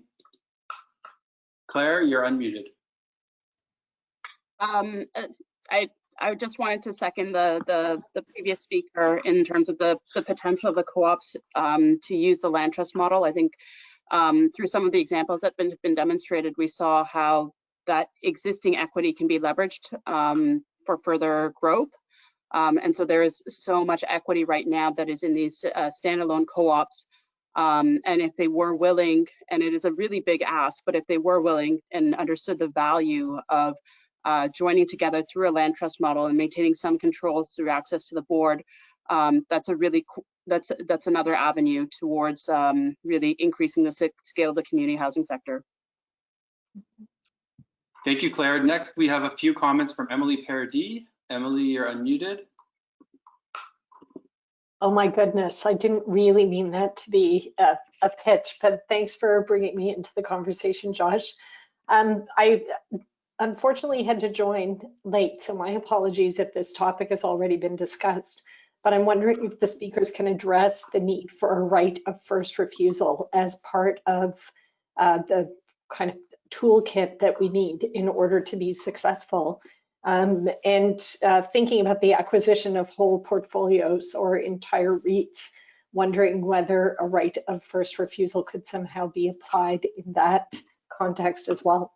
Claire, you're unmuted. I just wanted to second the previous speaker in terms of the potential of the co-ops to use the land trust model. I think through some of the examples that have been demonstrated, we saw how that existing equity can be leveraged for further growth. And so there is so much equity right now that is in these standalone co-ops. And if they were willing, and it is a really big ask, but if they were willing and understood the value of joining together through a land trust model and maintaining some controls through access to the board, that's a really that's another avenue towards really increasing the scale of the community housing sector. Thank you, Claire. Next, we have a few comments from Emily Paradis. Emily, you're unmuted. Oh my goodness, I didn't really mean that to be a pitch, but thanks for bringing me into the conversation, Josh. I unfortunately had to join late, so my apologies if this topic has already been discussed, but I'm wondering if the speakers can address the need for a right of first refusal as part of the kind of toolkit that we need in order to be successful. And thinking about the acquisition of whole portfolios or entire REITs, wondering whether a right of first refusal could somehow be applied in that context as well.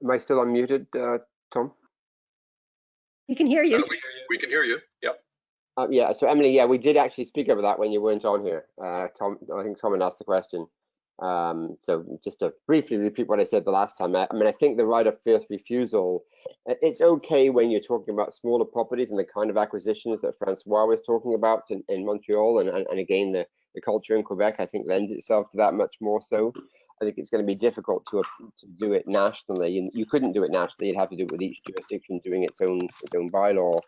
Am I still unmuted, Tom? We can hear you. We can hear you. Yep. Yeah, so Emily, yeah, we did actually speak over that when you weren't on here. Tom, I think Tom had asked the question. So just to briefly repeat what I said the last time, I mean, I think the right of first refusal, it's okay when you're talking about smaller properties and the kind of acquisitions that Francois was talking about in Montreal, and again, the culture in Quebec, I think, lends itself to that much more so. I think it's going to be difficult to do it nationally. You couldn't do it nationally. You'd have to do it with each jurisdiction doing its own bylaw.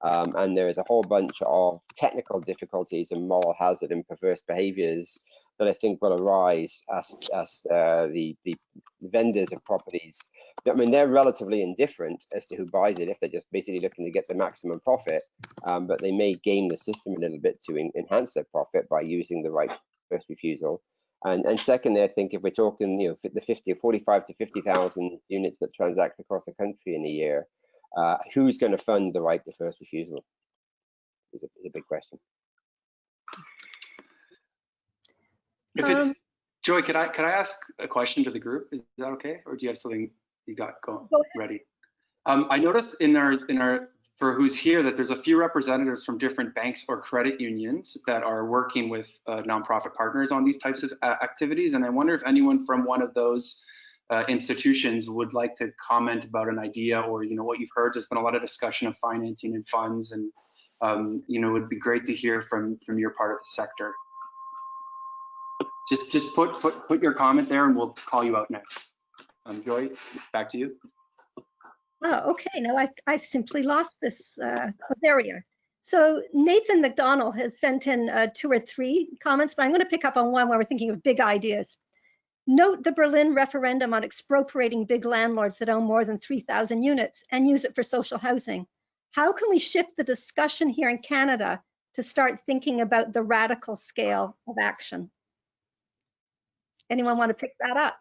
And there is a whole bunch of technical difficulties and moral hazard and perverse behaviors that I think will arise as the vendors of properties. I mean, they're relatively indifferent as to who buys it if they're just basically looking to get the maximum profit, but they may game the system a little bit to enhance their profit by using the right first refusal. And secondly, I think if we're talking, you know, the 45 to 50,000 units that transact across the country in a year, who's going to fund the right to first refusal is a big question. If it's Joy, could I ask a question to the group? Is that okay, or do you have something you got ready? I noticed in our for who's here that there's a few representatives from different banks or credit unions that are working with nonprofit partners on these types of activities. And I wonder if anyone from one of those institutions would like to comment about an idea or, what you've heard. There's been a lot of discussion of financing and funds, and, it would be great to hear from your part of the sector. Just put your comment there and we'll call you out next. Joy, back to you. Oh, okay. No, I've simply lost this. Oh, there we are. So Nathan McDonald has sent in 2 or 3 comments, but I'm going to pick up on one where we're thinking of big ideas. Note the Berlin referendum on expropriating big landlords that own more than 3,000 units and use it for social housing. How can we shift the discussion here in Canada to start thinking about the radical scale of action? Anyone want to pick that up?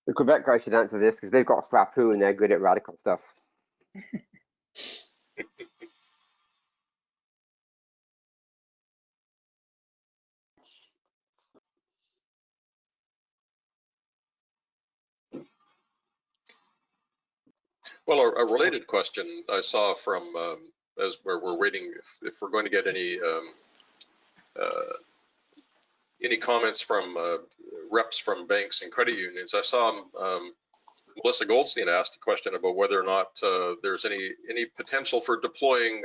The Quebec guy should answer this because they've got a frappu and they're good at radical stuff. Well, a related question I saw from as where we're waiting if we're going to get any comments from reps from banks and credit unions. I saw Melissa Goldstein asked a question about whether or not there's any potential for deploying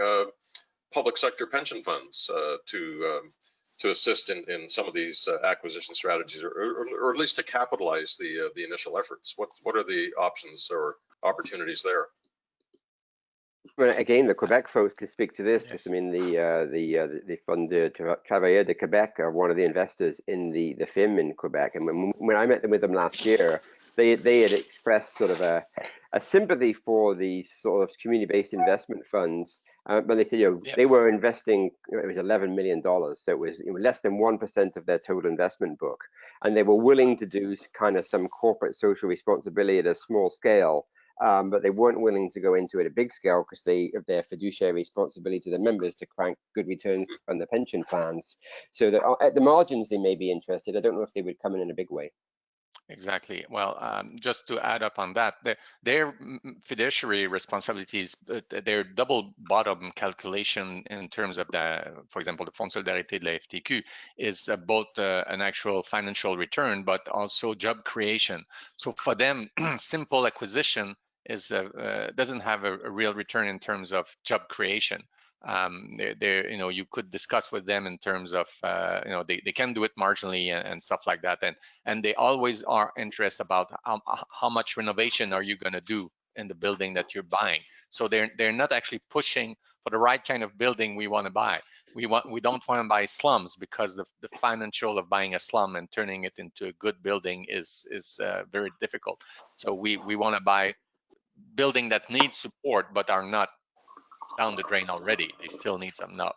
public sector pension funds to assist in some of these acquisition strategies, or at least to capitalize the initial efforts. What are the options or opportunities there? Well, again, the Quebec folks can speak to this because I mean the Fund de Travailleurs de Quebec are one of the investors in the FIM in Quebec, and when I met with them last year, they had expressed sort of a sympathy for the sort of community-based investment funds, but they said they were investing, it was $11 million, so it was less than 1% of their total investment book, and they were willing to do kind of some corporate social responsibility at a small scale. But they weren't willing to go into it at a big scale because of their fiduciary responsibility to the members to crank good returns on the pension plans. So that at the margins, they may be interested. I don't know if they would come in a big way. Exactly. Well, just to add up on that, their fiduciary responsibilities, their double bottom calculation in terms of for example, the Fonds Solidarité de la FTQ is both an actual financial return, but also job creation. So for them, simple acquisition doesn't have a real return in terms of job creation. You could discuss with them in terms of they can do it marginally and stuff like that, and they always are interested about how much renovation are you going to do in the building that you're buying. So they're not actually pushing for the right kind of building we want to buy. We don't want to buy slums because the financial of buying a slum and turning it into a good building is very difficult. So we want to buy building that need support but are not down the drain already. They still need some help.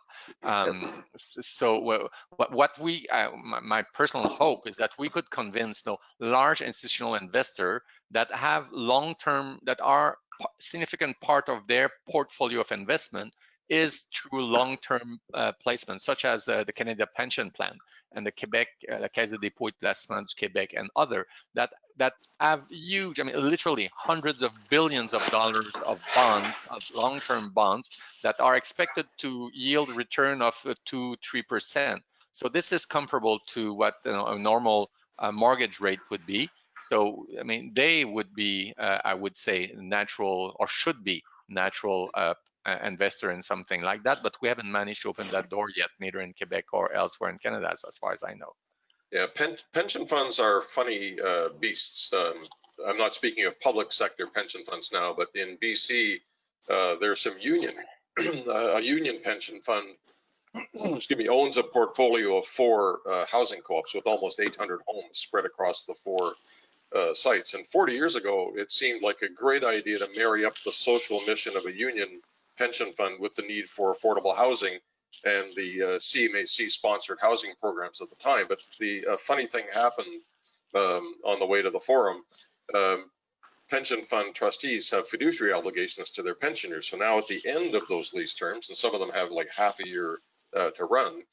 So what my personal hope is that we could convince large institutional investor that have long-term, that are significant part of their portfolio of investment is through long-term placement, such as the Canada Pension Plan and the Quebec, la Caisse de dépôt et placement du Québec, and other that have huge, I mean, literally hundreds of billions of dollars of bonds, of long-term bonds that are expected to yield a return of 2-3%. So this is comparable to what a normal mortgage rate would be. So, I mean, they would be, I would say, natural, or should be natural investor in something like that, but we haven't managed to open that door yet, neither in Quebec or elsewhere in Canada, as far as I know. Yeah, pension funds are funny beasts. I'm not speaking of public sector pension funds now, but in BC, there's some a union pension fund, excuse me, owns a portfolio of 4 housing co-ops with almost 800 homes spread across the 4 sites. And 40 years ago, it seemed like a great idea to marry up the social mission of a union pension fund with the need for affordable housing and the CMHC sponsored housing programs at the time. But the funny thing happened on the way to the forum. Pension fund trustees have fiduciary obligations to their pensioners. So now at the end of those lease terms, and some of them have like half a year to run,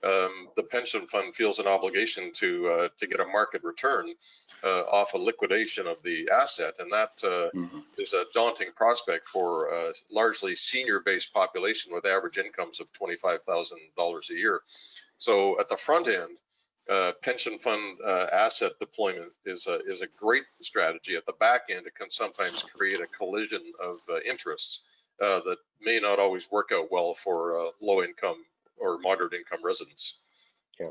the pension fund feels an obligation to get a market return off a liquidation of the asset, and that is a daunting prospect for a largely senior-based population with average incomes of $25,000 a year. So at the front end, pension fund asset deployment is a great strategy. At the back end, it can sometimes create a collision of interests that may not always work out well for low income or moderate income residents. Yeah.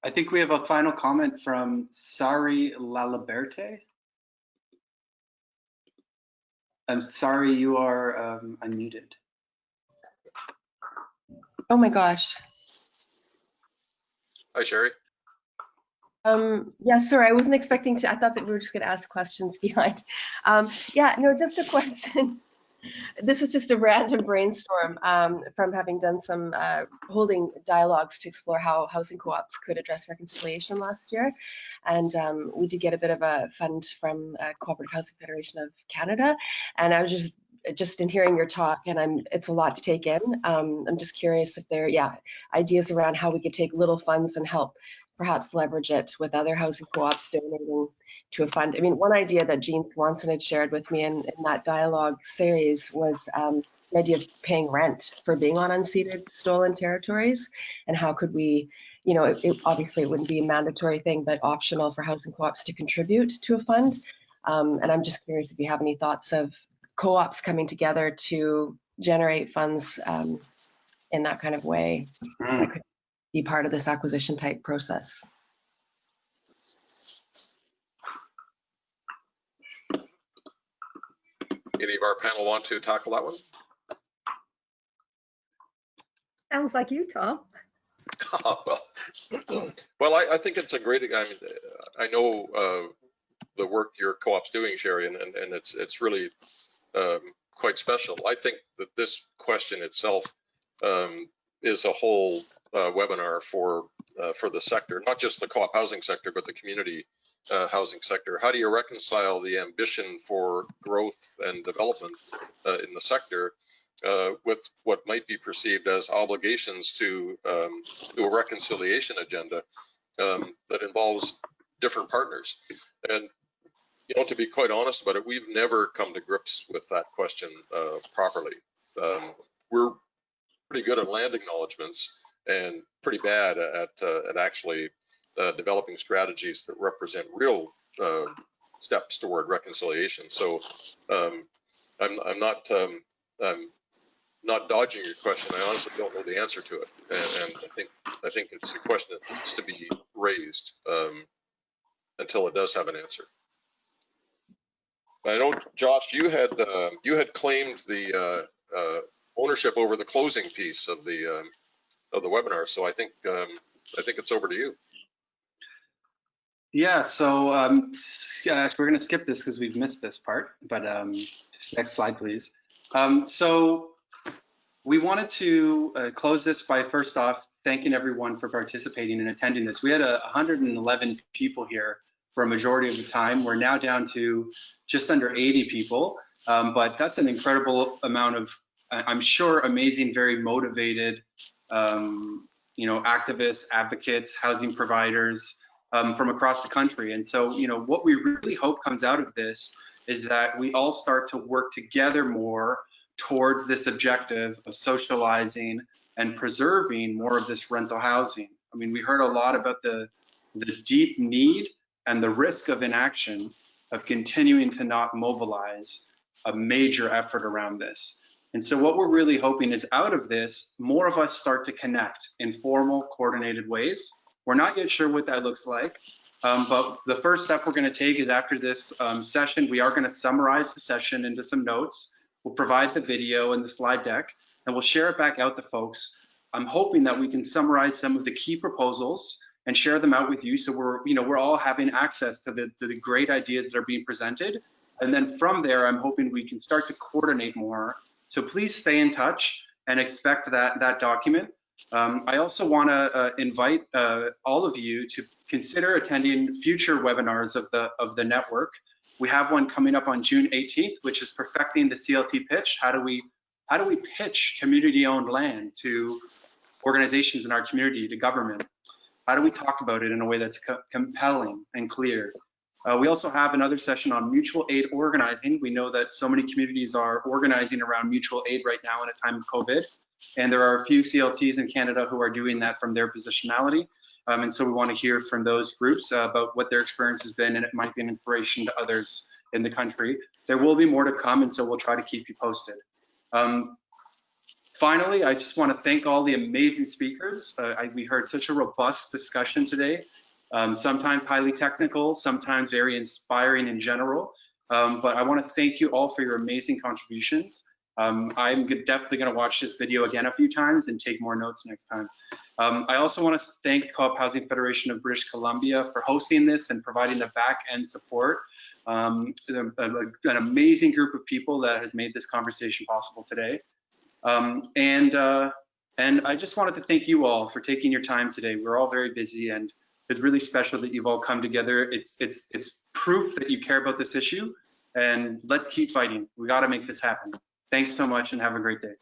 I think we have a final comment from Sari Laliberte. I'm sorry, you are unmuted. Oh my gosh. Hi, Sherry. Yeah, sorry, I wasn't expecting to. I thought that we were just going to ask questions behind. Yeah, no, just a question. This is just a random brainstorm from having done some holding dialogues to explore how housing co-ops could address reconciliation last year. And we did get a bit of a fund from Cooperative Housing Federation of Canada. And I was just in hearing your talk, and it's a lot to take in. I'm just curious if there are ideas around how we could take little funds and help perhaps leverage it with other housing co-ops donating to a fund. I mean, one idea that Jean Swanson had shared with me in that dialogue series was the idea of paying rent for being on unceded stolen territories, and how could we, you know, obviously it wouldn't be a mandatory thing, but optional for housing co-ops to contribute to a fund. And I'm just curious if you have any thoughts of co-ops coming together to generate funds in that kind of way that could be part of this acquisition type process. Any of our panel want to tackle that one? Sounds like you, Tom. Well, I think it's a great. I mean, I know the work your co-op's doing, Sherry, and it's really quite special. I think that this question itself is a whole webinar for the sector, not just the co-op housing sector, but the community housing sector. How do you reconcile the ambition for growth and development in the sector with what might be perceived as obligations to a reconciliation agenda that involves different partners? And you know, to be quite honest about it, we've never come to grips with that question properly. We're pretty good at land acknowledgements and pretty bad at actually developing strategies that represent real steps toward reconciliation. So I'm not dodging your question. I honestly don't know the answer to it, and I think it's a question that needs to be raised until it does have an answer. I know, Josh, you had claimed the ownership over the closing piece of the webinar, so I think it's over to you. Yeah, so we're going to skip this because we've missed this part, but just next slide, please. So we wanted to close this by first off thanking everyone for participating and attending this. We had 111 people here for a majority of the time. We're now down to just under 80 people, but that's an incredible amount of, I'm sure, amazing, very motivated, you know, activists, advocates, housing providers from across the country. And so, you know, what we really hope comes out of this is that we all start to work together more towards this objective of socializing and preserving more of this rental housing. I mean, we heard a lot about the deep need and the risk of inaction of continuing to not mobilize a major effort around this. And so what we're really hoping is out of this, more of us start to connect in formal, coordinated ways. We're not yet sure what that looks like, but the first step we're going to take is after this session, we are going to summarize the session into some notes. We'll provide the video and the slide deck, and we'll share it back out to folks. I'm hoping that we can summarize some of the key proposals and share them out with you, so we're all having access to the great ideas that are being presented. And then from there, I'm hoping we can start to coordinate more. So please stay in touch and expect that document. I also want to invite all of you to consider attending future webinars of the network. We have one coming up on June 18th, which is perfecting the CLT pitch. How do we pitch community-owned land to organizations in our community, to government? How do we talk about it in a way that's compelling and clear? We also have another session on mutual aid organizing. We know that so many communities are organizing around mutual aid right now in a time of COVID, and there are a few CLTs in Canada who are doing that from their positionality. And so we want to hear from those groups about what their experience has been, and it might be an inspiration to others in the country. There will be more to come, and so we'll try to keep you posted. Finally, I just want to thank all the amazing speakers. We heard such a robust discussion today, sometimes highly technical, sometimes very inspiring in general. But I want to thank you all for your amazing contributions. I'm definitely going to watch this video again a few times and take more notes next time. I also want to thank the Co-op Housing Federation of British Columbia for hosting this and providing the back-end support. An amazing group of people that has made this conversation possible today. And I just wanted to thank you all for taking your time today. We're all very busy, and it's really special that you've all come together. It's proof that you care about this issue, and let's keep fighting. We got to make this happen. Thanks so much, and have a great day.